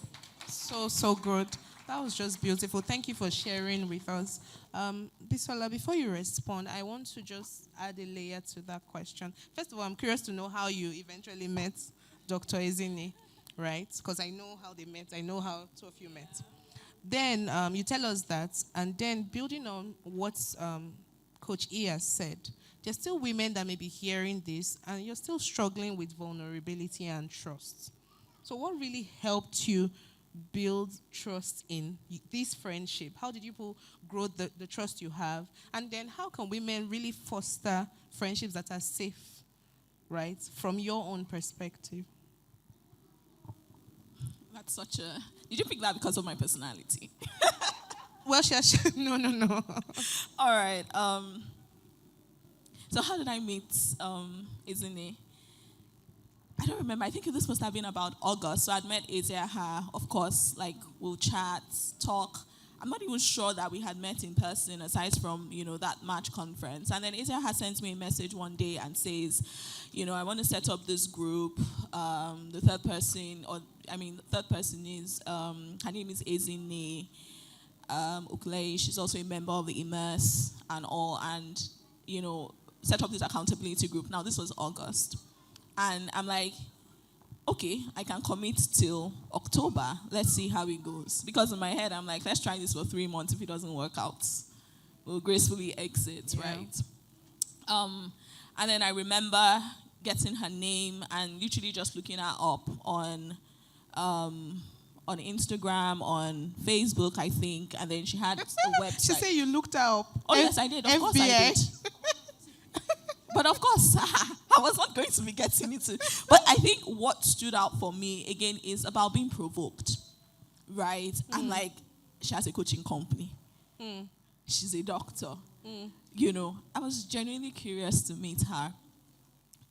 So good. That was just beautiful. Thank you for sharing with us. Bisola, before you respond, I want to just add a layer to that question. First of all, I'm curious to know how you eventually met Dr. Izine, right? Because I know how they met. I know how two of you met. Then you tell us that, and then building on what Coach E has said, there's still women that may be hearing this, and you're still struggling with vulnerability and trust. So what really helped you build trust in this friendship? How did you people grow the trust you have? And then how can women really foster friendships that are safe, right? From your own perspective. That's such a... Did you pick that because of my personality? Well, no. All right. So how did I meet Izine? I don't remember. I think this must have been about August. So I'd met Ezeaha. Of course, like, we'll chat, talk. I'm not even sure that we had met in person aside from, that March conference. And then Ezeaha sends me a message one day and says, I want to set up this group. The third person is, her name is Ezine Uklei. She's also a member of the Immerse and all. And, set up this accountability group. Now, this was August. And I'm like, okay, I can commit till October. Let's see how it goes. Because in my head, I'm like, let's try this for 3 months. If it doesn't work out, we'll gracefully exit, right? And then I remember getting her name and literally just looking her up on Instagram, on Facebook, I think. And then she had a website. She said you looked her up. Oh, yes, I did. Of course I did. But of course, I was not going to be getting into. But I think what stood out for me, again, is about being provoked, right? And like, she has a coaching company. She's a doctor. I was genuinely curious to meet her.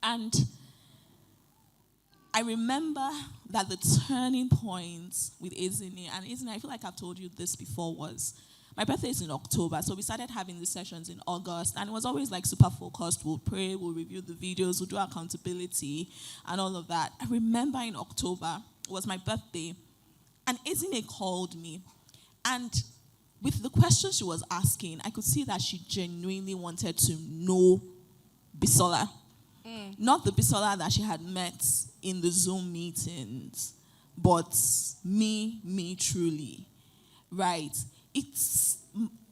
And I remember that the turning point with Ezine, and Ezine, I feel like I've told you this before, was my birthday is in October, so we started having these sessions in August, and it was always like super focused. We'll pray, we'll review the videos, we'll do accountability, and all of that. I remember in October, it was my birthday, and Ezine called me, and with the questions she was asking, I could see that she genuinely wanted to know Bisola. Not the Bisola that she had met in the Zoom meetings, but me truly, right?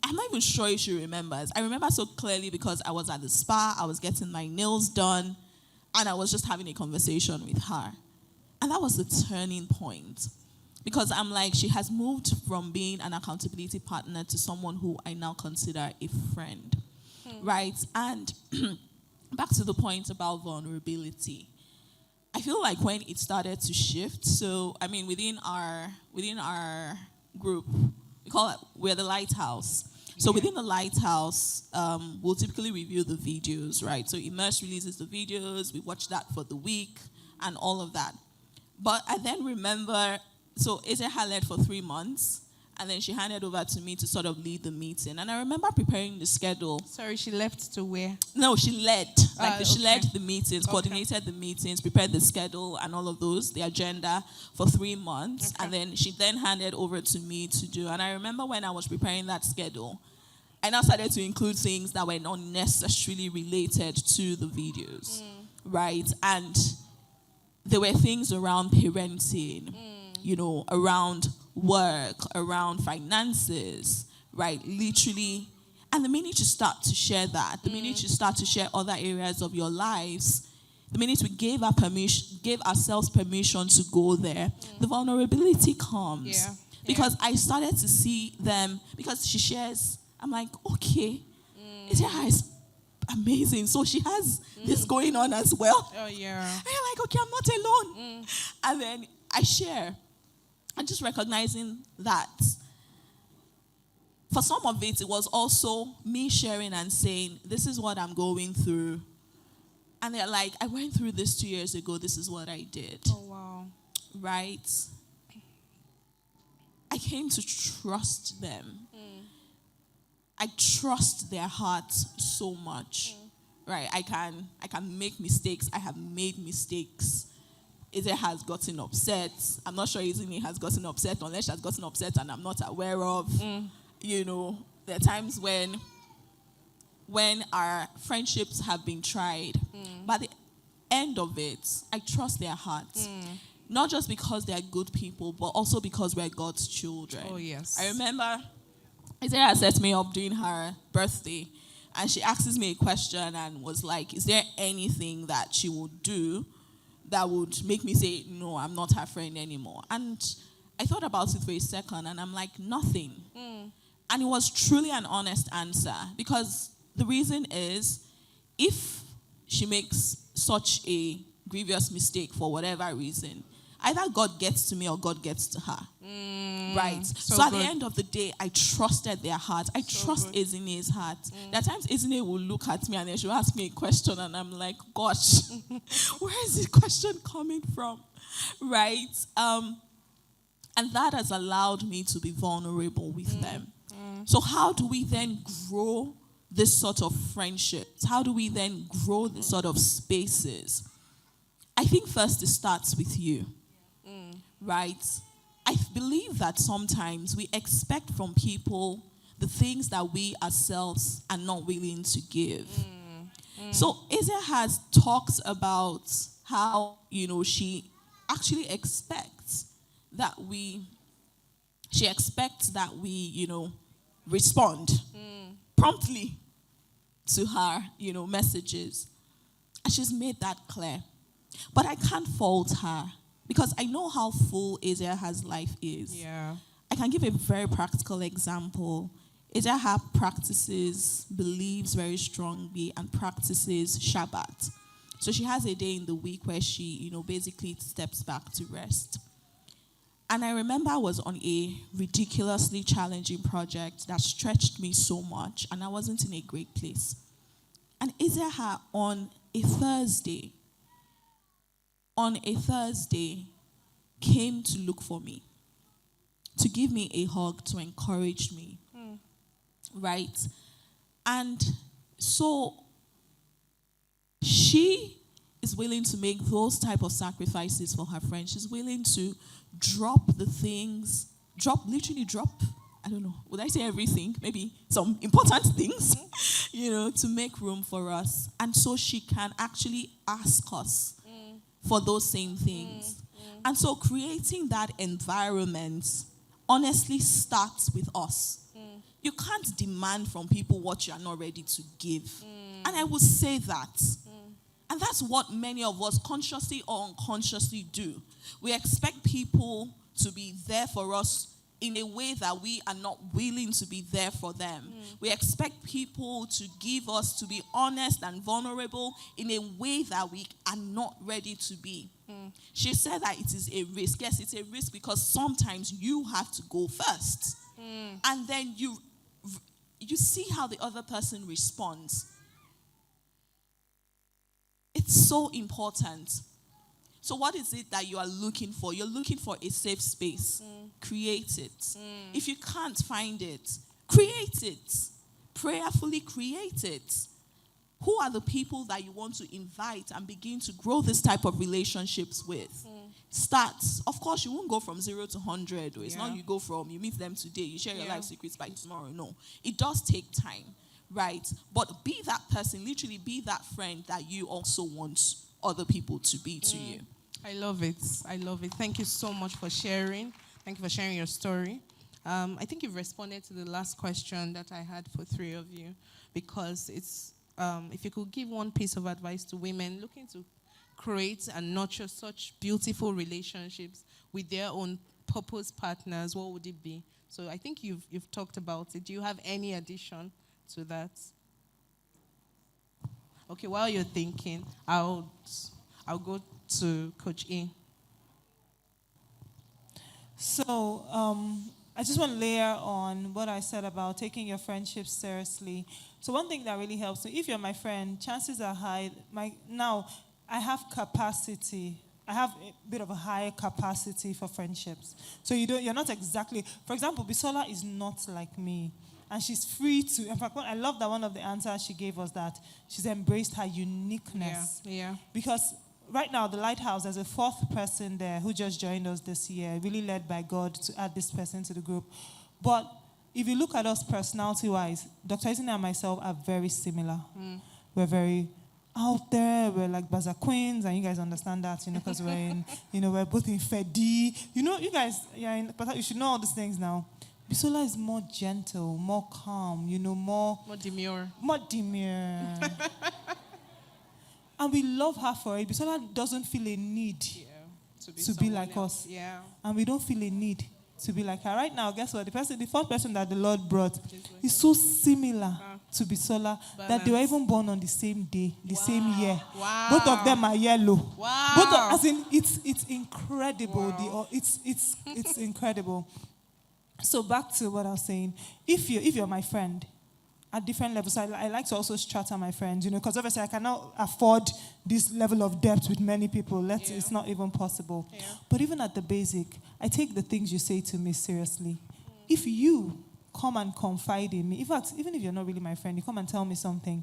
I'm not even sure if she remembers. I remember so clearly because I was at the spa, I was getting my nails done, and I was just having a conversation with her. And that was the turning point. Because I'm like, she has moved from being an accountability partner to someone who I now consider a friend, right? And back to the point about vulnerability. I feel like when it started to shift, so, within our group, we're the Lighthouse. So within the Lighthouse, we'll typically review the videos, right? So Immerse releases the videos, we watch that for the week and all of that. But I then remember, so Ezeha led for 3 months, and then she handed over to me to sort of lead the meeting. And I remember preparing the schedule. Sorry, she left to where? No, she led. She Okay. led the meetings, coordinated the meetings, prepared the schedule and all of those, the agenda for 3 months. Okay. And then she then handed over to me to do. And I remember when I was preparing that schedule, I now started to include things that were not necessarily related to the videos, right? And there were things around parenting, around work, around finances, right? Literally. And the minute you start to share that, the minute you start to share other areas of your lives, the minute we gave ourselves permission to go there, the vulnerability comes. Yeah. Because I started to see them, because she shares, I'm like, okay, Ezeha is amazing. So she has this going on as well. Oh, yeah. And you're like, okay, I'm not alone. And then I share. And just recognizing that for some of it was also me sharing and saying, this is what I'm going through. And they're like, I went through this 2 years ago. This is what I did. Oh, wow. Right? I came to trust them. I trust their hearts so much. Right? I can make mistakes. I have made mistakes. Eze has gotten upset. I'm not sure Izini has gotten upset unless she has gotten upset and I'm not aware of. There are times when our friendships have been tried. By the end of it, I trust their hearts. Not just because they're good people, but also because we're God's children. Oh, yes. I remember Isaiah set me up during her birthday, and she asks me a question and was like, is there anything that she would do that would make me say, no, I'm not her friend anymore? And I thought about it for a second and I'm like, nothing. And it was truly an honest answer, because the reason is, if she makes such a grievous mistake for whatever reason, either God gets to me or God gets to her. Right. So at the end of the day, I trusted their heart. I trust Ezine's heart. There are times Ezine will look at me and then she'll ask me a question and I'm like, gosh, where is this question coming from? Right. And that has allowed me to be vulnerable with them. So how do we then grow this sort of friendships? How do we then grow this sort of spaces? I think first it starts with you. Right? I believe that sometimes we expect from people the things that we ourselves are not willing to give. So Asia has talked about how, she actually expects that we respond promptly to her, messages. And she's made that clear. But I can't fault her, because I know how full Azia's life is. Yeah. I can give a very practical example. Azia believes very strongly and practices Shabbat. So she has a day in the week where she, basically steps back to rest. And I remember I was on a ridiculously challenging project that stretched me so much, and I wasn't in a great place. And Azia on a Thursday, came to look for me, to give me a hug, to encourage me. Right? And so she is willing to make those type of sacrifices for her friend. She's willing to literally drop, I don't know, would I say everything? Maybe some important things, to make room for us. And so she can actually ask us for those same things. And so creating that environment honestly starts with us. You can't demand from people what you are not ready to give. And I would say that. And that's what many of us, consciously or unconsciously, do. We expect people to be there for us in a way that we are not willing to be there for them. We expect people to give us, to be honest and vulnerable in a way that we are not ready to be. She said that it is a risk. Yes, it's a risk because sometimes you have to go first. And then you see how the other person responds. It's so important. So what is it that you are looking for? You're looking for a safe space. Create it. If you can't find it, create it. Prayerfully create it. Who are the people that you want to invite and begin to grow this type of relationships with? Start. Of course, you won't go from 0 to 100. It's not you go from, you meet them today, you share your life secrets by tomorrow. No. It does take time, right? But be that person, literally be that friend that you also want other people to be to you. I love it. I love it. Thank you so much for sharing. Thank you for sharing your story. I think you've responded to the last question that I had for three of you, because it's, if you could give one piece of advice to women looking to create and nurture such beautiful relationships with their own purpose partners, what would it be? So I think you've talked about it. Do you have any addition to that? Okay, while you're thinking, I'll go to Coach E. So I just want to layer on what I said about taking your friendships seriously. So one thing that really helps me, if you're my friend, chances are high. Now, I have capacity. I have a bit of a higher capacity for friendships. So you're not exactly, for example, Bisola is not like me. And she's free to, in fact, I love that one of the answers she gave was that she's embraced her uniqueness. Yeah. Because right now, the Lighthouse, there's a fourth person there who just joined us this year, really led by God to add this person to the group. But if you look at us personality-wise, Dr. Ezine and myself are very similar. We're very out there. We're like Baza Queens, and you guys understand that, because we're in, we're both in Fedi. You guys, but you should know all these things now. Bisola is more gentle, more calm, more demure. More demure. And we love her for it. Bisola doesn't feel a need to be someone like else. us. Yeah. And we don't feel a need to be like her. Right now, guess what? The fourth person that the Lord brought is so similar to Bisola that they were even born on the same day, the same year. Wow. Both of them are yellow. Wow. Both of, as in, it's incredible. Wow. It's incredible. So back to what I was saying. If you're my friend, at different levels, I like to also strata my friends, because obviously I cannot afford this level of depth with many people. It's not even possible. Yeah. But even at the basic, I take the things you say to me seriously. If you come and confide in me, in fact, even if you're not really my friend, you come and tell me something.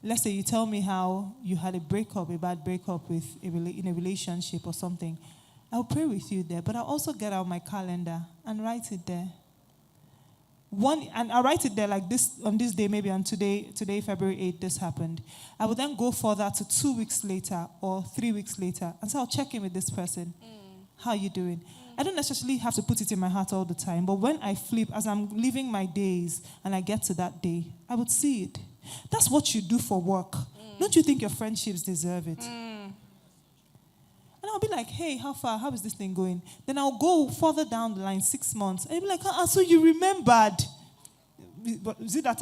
Let's say you tell me how you had a bad breakup in a relationship or something. I'll pray with you there, but I'll also get out my calendar and write it there. And I write it there like this, on this day, maybe on today, February 8th, this happened. I would then go further to 2 weeks later or 3 weeks later and say, I'll check in with this person. How are you doing? I don't necessarily have to put it in my heart all the time, but when I flip, as I'm living my days and I get to that day, I would see it. That's what you do for work. Don't you think your friendships deserve it? And I'll be like, hey, how far? How is this thing going? Then I'll go further down the line, 6 months. And I'll be like, so you remembered. But is it that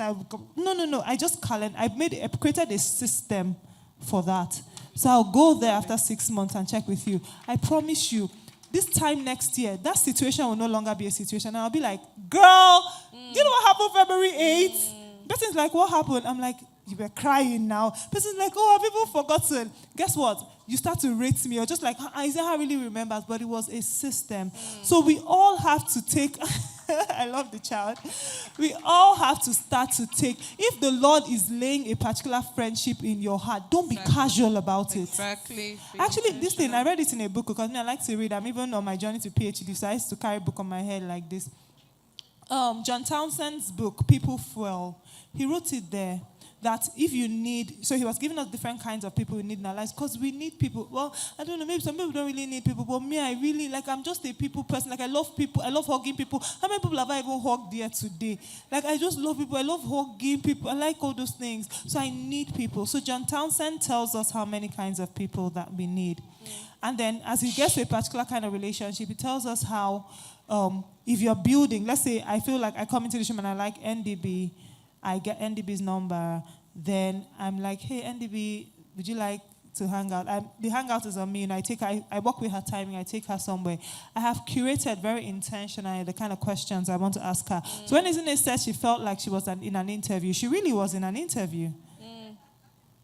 No. I just I created a system for that. So I'll go there after 6 months and check with you. I promise you, this time next year, that situation will no longer be a situation. And I'll be like, girl, you know what happened February 8th? Person's like, what happened? I'm like, you were crying now. Person's like, have people forgotten? Guess what? You start to rate me. Or just like, Isaiah really remembers, but it was a system. So we all have to take, I love the child. We all have to start to take. If the Lord is laying a particular friendship in your heart, don't be casual about it. Exactly. Actually, this thing, I read it in a book because I like to read. I'm even on my journey to PhD, so I used to carry a book on my head like this. John Townsend's book, People Fuel, he wrote it there. That if you need, so he was giving us different kinds of people we need in our lives because we need people. Well, I don't know, maybe some people don't really need people, but me, I really, I'm just a people person. I love people. I love hugging people. How many people have I even hugged here today? I just love people. I love hugging people. I like all those things. So I need people. So John Townsend tells us how many kinds of people that we need. And then as he gets to a particular kind of relationship, he tells us how if you're building, let's say I feel like I come into the room and I like NDB, I get NDB's number, then I'm like, hey, NDB, would you like to hang out? The hangout is on me, and I work with her timing, I take her somewhere. I have curated very intentionally the kind of questions I want to ask her. So when Izine said she felt like she was in an interview, she really was in an interview.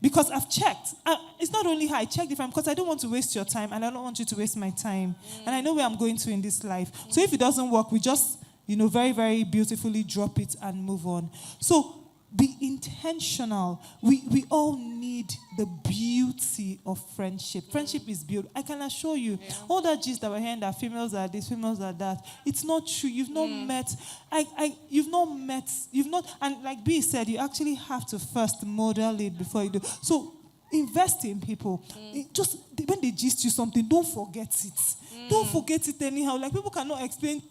Because I've checked. It's not only her, I checked different, because I don't want to waste your time, and I don't want you to waste my time. And I know where I'm going to in this life. So if it doesn't work, we just very, very beautifully drop it and move on. So be intentional. We all need the beauty of friendship. Friendship is beautiful. I can assure you, all that gist that we're hearing that females are this, females are that, it's not true. You've not met, and like B said, you actually have to first model it before you do. So invest in people. Just when they gist you something, don't forget it. Don't forget it anyhow. People cannot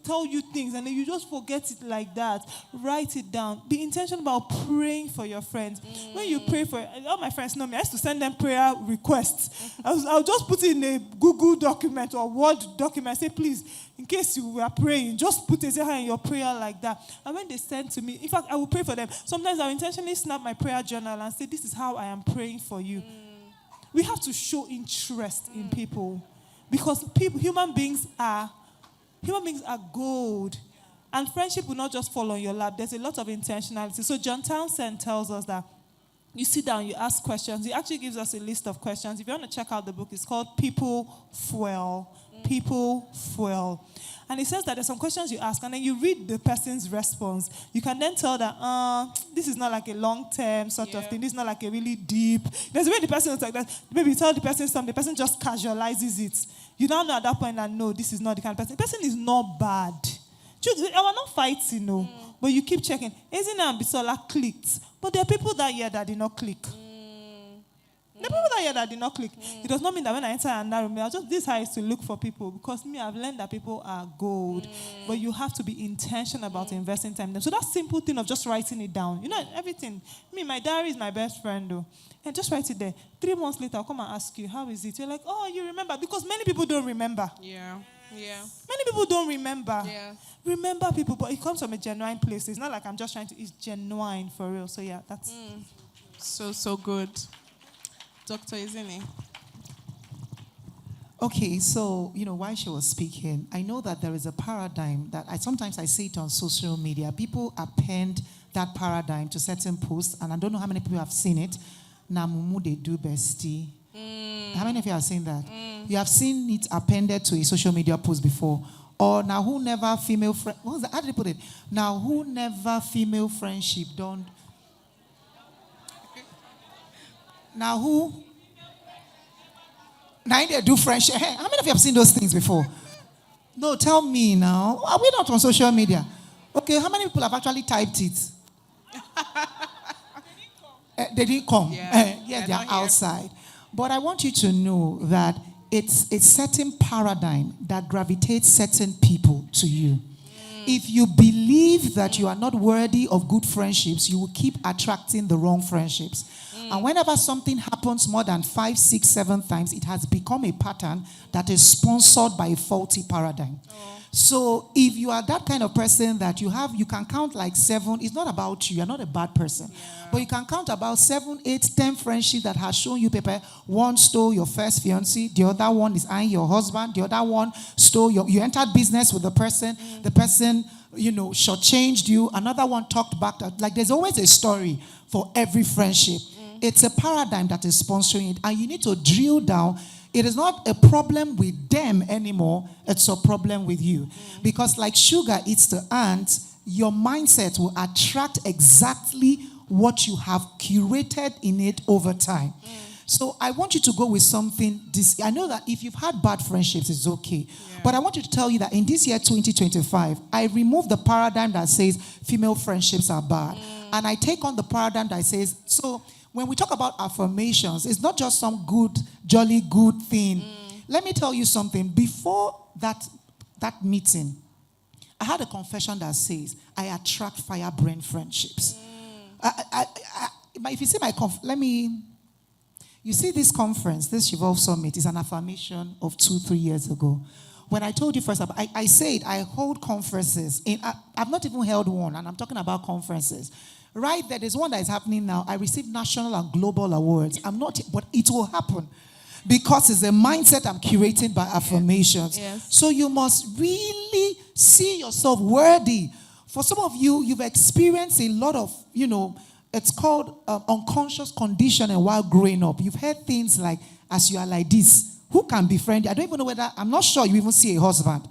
tell you things, and then you just forget it like that. Write it down. Be intentional about praying for your friends. When you pray for, all my friends know me, I used to send them prayer requests. I'll just put it in a Google document or Word document. Say, please, in case you were praying, just put it in your prayer like that. And when they send to me, in fact, I will pray for them. Sometimes I'll intentionally snap my prayer journal and say, this is how I am praying for you. We have to show interest in people. Because human beings are gold. And friendship will not just fall on your lap. There's a lot of intentionality. So John Townsend tells us that you sit down, you ask questions. He actually gives us a list of questions. If you want to check out the book, it's called People Fuel. People Fuel. And it says that there's some questions you ask, and then you read the person's response. You can then tell that, this is not like a long-term sort of thing. This is not like a really deep. There's a way the person is like that. Maybe you tell the person something, the person just casualizes it. You now know at that point that, no, this is not the kind of person. The person is not bad. We're not fighting, no. But you keep checking. Ezine and Bisola clicked. But there are people that year that did not click. The people that here that did not click, it does not mean that when I enter another room, this is how I used to look for people, because me, I've learned that people are gold, but you have to be intentional about investing time in them. So that simple thing of just writing it down, everything. My diary is my best friend, though. And just write it there. 3 months later, I'll come and ask you, how is it? You're like, oh, you remember. Because many people don't remember. Yeah. Many people don't remember. Yeah. Remember people, but it comes from a genuine place. It's not like I'm just trying to, it's genuine for real. So yeah, that's... So good. Dr. Izini. Okay, so, while she was speaking, I know that there is a paradigm that sometimes I see it on social media. People append that paradigm to certain posts, and I don't know how many people have seen it. Namumu, they do bestie. How many of you have seen that? You have seen it appended to a social media post before. Or now who never female friend, what was that? How did they put it? Now who never female friendship don't. Now who? Now they do friendship. Hey, how many of you have seen those things before? No, tell me now. Are we not on social media? Okay, how many people have actually typed it? They didn't come. Yes, they are outside. But I want you to know that it's a certain paradigm that gravitates certain people to you. If you believe that you are not worthy of good friendships, you will keep attracting the wrong friendships. And whenever something happens more than 5, 6, 7 times, it has become a pattern that is sponsored by a faulty paradigm. So if you are that kind of person that you can count like 7, it's not about you, you're not a bad person. But you can count about 7, 8, 10 friendships that has shown you paper. One stole your first fiancé, the other one is eyeing your husband, the other one stole you entered business with the person shortchanged you, another one talked back. Like there's always a story for every friendship. It's a paradigm that is sponsoring it, and you need to drill down. It is not a problem with them anymore, it's a problem with you. Because like sugar eats the ants, your mindset will attract exactly what you have curated in it over time. So I want you to go with something. I know that if you've had bad friendships, it's okay. But I want you to tell you that in this year 2025, I remove the paradigm that says female friendships are bad. And I take on the paradigm that says, so when we talk about affirmations, it's not just some good, jolly good thing. Let me tell you something. Before that meeting, I had a confession that says, I attract firebrand friendships. If you see my you see this conference, this Evolve Summit is an affirmation of 2-3 years ago. When I told you first, I said I hold conferences. I've not even held one, and I'm talking about conferences. Right there, there's one that is happening now. I received national and global awards. But it will happen because it's a mindset I'm curating by affirmations. So you must really see yourself worthy. For some of you, you've experienced a lot of, it's called unconscious conditioning while growing up. You've heard things like, as you are like this, who can befriend you? I don't even know I'm not sure you even see a husband.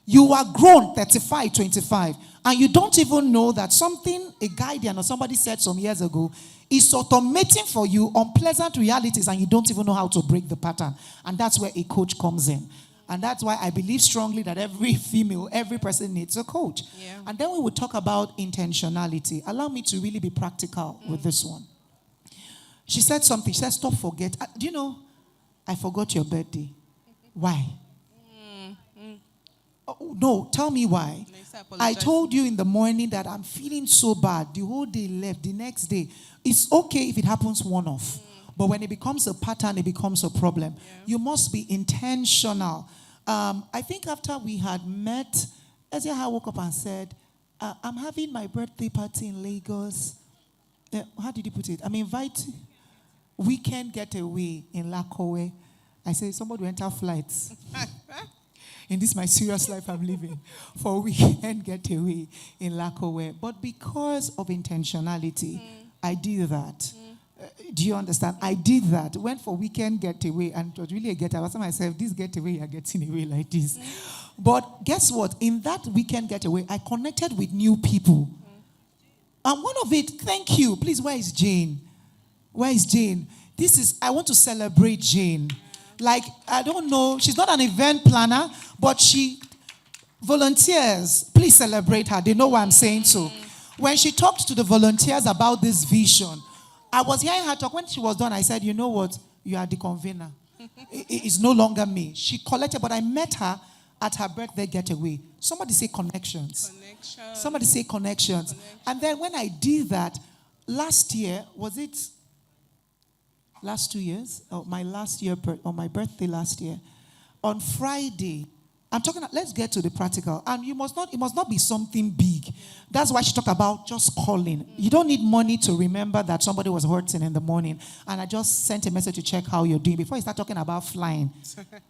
You are grown, 35, 25. And you don't even know that something a guardian or somebody said some years ago is automating for you unpleasant realities, and you don't even know how to break the pattern. And that's where a coach comes in. And that's why I believe strongly that every person needs a coach. And then we will talk about intentionality. Allow me to really be practical with this one. She said something. She said, stop forget. Do you know, I forgot your birthday. Why? Oh, no, tell me why. I told you in the morning that I'm feeling so bad. The whole day left. The next day. It's okay if it happens one-off. But when it becomes a pattern, it becomes a problem. You must be intentional. I think after we had met, Ezia woke up and said, I'm having my birthday party in Lagos. How did you put it? I'm inviting weekend getaway in Lakowe. I said, somebody will enter flights. In this my serious life I'm living, for weekend getaway in Lakowe. But because of intentionality, I did that. Do you understand? I did that. Went for weekend getaway, and it was really a getaway. I asked myself, this getaway, you're getting away like this. But guess what? In that weekend getaway, I connected with new people. And one of it, thank you. Please, where is Jane? Where is Jane? I want to celebrate Jane. Like, I don't know, she's not an event planner, but she volunteers. Please celebrate her. They know what I'm saying so. When she talked to the volunteers about this vision, I was hearing her talk. When she was done, I said, you know what? you are the convener. It's no longer me. She collected, but I met her at her birthday getaway. Somebody say connections. Somebody say connections. And then when I did that, last year, was it last 2 years? Oh, my last year, or my birthday last year. On Friday, I'm talking, let's get to the practical. And it must not be something big. That's why she talked about just calling. You don't need money to remember that somebody was hurting in the morning. And I just sent a message to check how you're doing before you start talking about flying.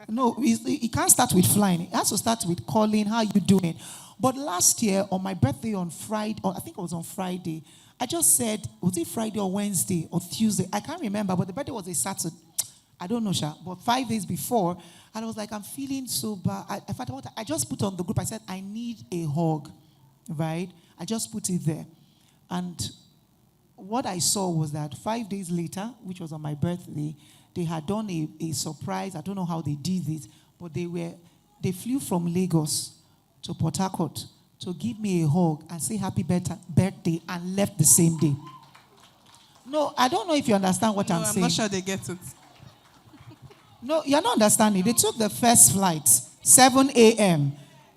No, it can't start with flying. It has to start with calling, how you doing. But last year, on my birthday on Friday, or I think it was on Friday, I just said, was it Friday or Wednesday or Tuesday? I can't remember, but the birthday was a Saturday. I don't know, Sha, but 5 days before, and I was like, I'm feeling so bad. I just put on the group, I said, I need a hug, right? I just put it there. And what I saw was that 5 days later, which was on my birthday, they had done a surprise. I don't know how they did it, but they flew from Lagos to Port Harcourt to give me a hug and say happy birthday and left the same day. No, I don't know if you understand what I'm saying. I'm not sure they get it. No, you're not understanding. They took the first flight, 7 a.m.,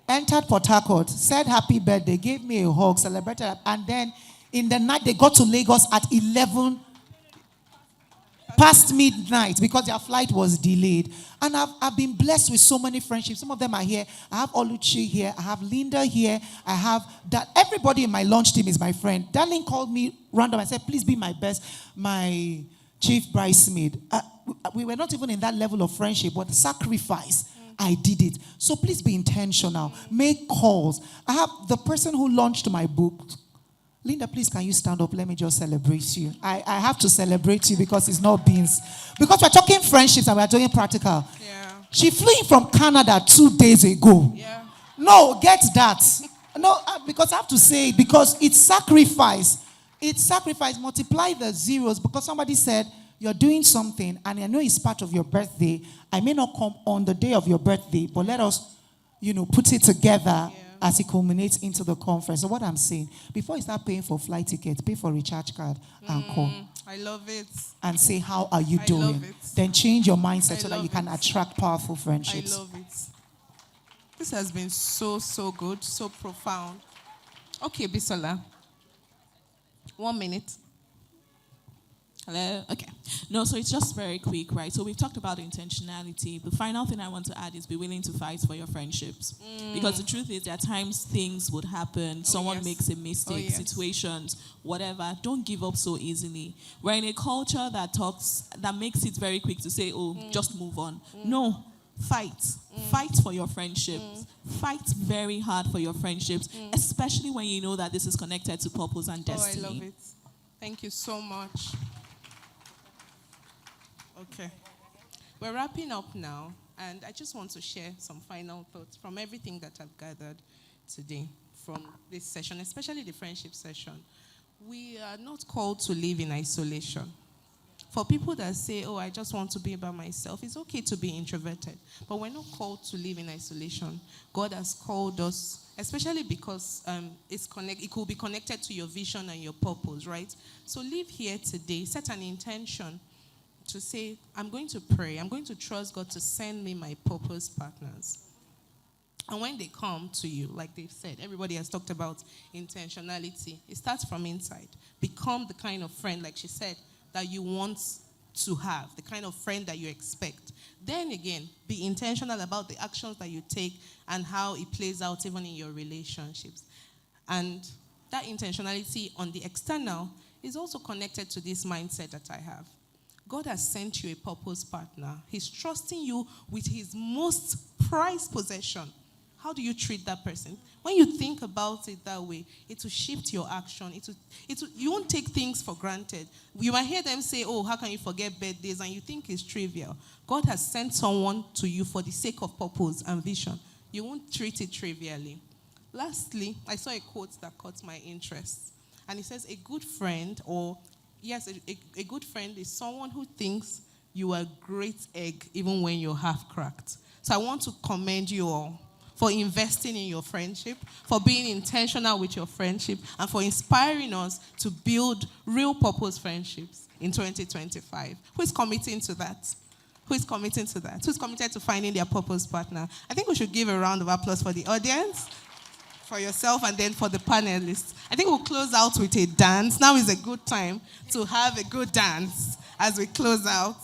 entered Port Harcourt, said happy birthday, gave me a hug, celebrated, and then in the night they got to Lagos at 11 past midnight because their flight was delayed. And I've been blessed with so many friendships. Some of them are here. I have Oluchi here. I have Linda here. I have that. Everybody in my launch team is my friend. Darling called me random. I said, please be my chief bridesmaid. We were not even in that level of friendship, but sacrifice. I did it. So please be intentional. Make calls. I have the person who launched my book. Linda, please, can you stand up? Let me just celebrate you. I have to celebrate you because it's not beans. Because we're talking friendships and we're doing practical. Yeah. She flew in from Canada 2 days ago. Yeah. No, get that. No, because I have to say it because it's sacrifice. It's sacrifice. Multiply the zeros because somebody said, you're doing something and I know it's part of your birthday. I may not come on the day of your birthday, but let us, put it together as it culminates into the conference. So what I'm saying, before you start paying for flight tickets, pay for recharge card and call. I love it. And say, how are you doing? love it. Then change your mindset so that love you can it. attract powerful friendships. I love it. This has been so good, so profound. Okay, Bisola. 1 minute. Hello? Okay. No, so it's just very quick, right? So we've talked about intentionality. The final thing I want to add is be willing to fight for your friendships. Because the truth is, there are times things would happen. Someone yes. makes a mistake, yes. situations, whatever. Don't give up so easily. We're in a culture that makes it very quick to say, just move on. No. Fight. Fight for your friendships. Fight very hard for your friendships, especially when you know that this is connected to purpose and destiny. Oh, I love it. Thank you so much. Okay. We're wrapping up now, and I just want to share some final thoughts from everything that I've gathered today from this session, especially the friendship session. We are not called to live in isolation. For people that say, I just want to be by myself, it's okay to be introverted. But we're not called to live in isolation. God has called us, especially because it could be connected to your vision and your purpose, right? So live here today, set an intention to say, I'm going to pray. I'm going to trust God to send me my purpose partners. And when they come to you, like they've said, everybody has talked about intentionality. It starts from inside. Become the kind of friend, like she said, that you want to have, the kind of friend that you expect. Then again, be intentional about the actions that you take and how it plays out even in your relationships. And that intentionality on the external is also connected to this mindset that I have. God has sent you a purpose partner. He's trusting you with his most prized possession. How do you treat that person? When you think about it that way, it will shift your action. You won't take things for granted. You might hear them say, how can you forget birthdays? And you think it's trivial. God has sent someone to you for the sake of purpose and vision. You won't treat it trivially. Lastly, I saw a quote that caught my interest. And it says, a good friend is someone who thinks you are a great egg even when you're half cracked. So I want to commend you all for investing in your friendship, for being intentional with your friendship, and for inspiring us to build real purpose friendships in 2025. Who is committing to that? Who is committing to that? Who's committed to finding their purpose partner? I think we should give a round of applause for the audience, for yourself, and then for the panelists. I think we'll close out with a dance. Now is a good time to have a good dance as we close out.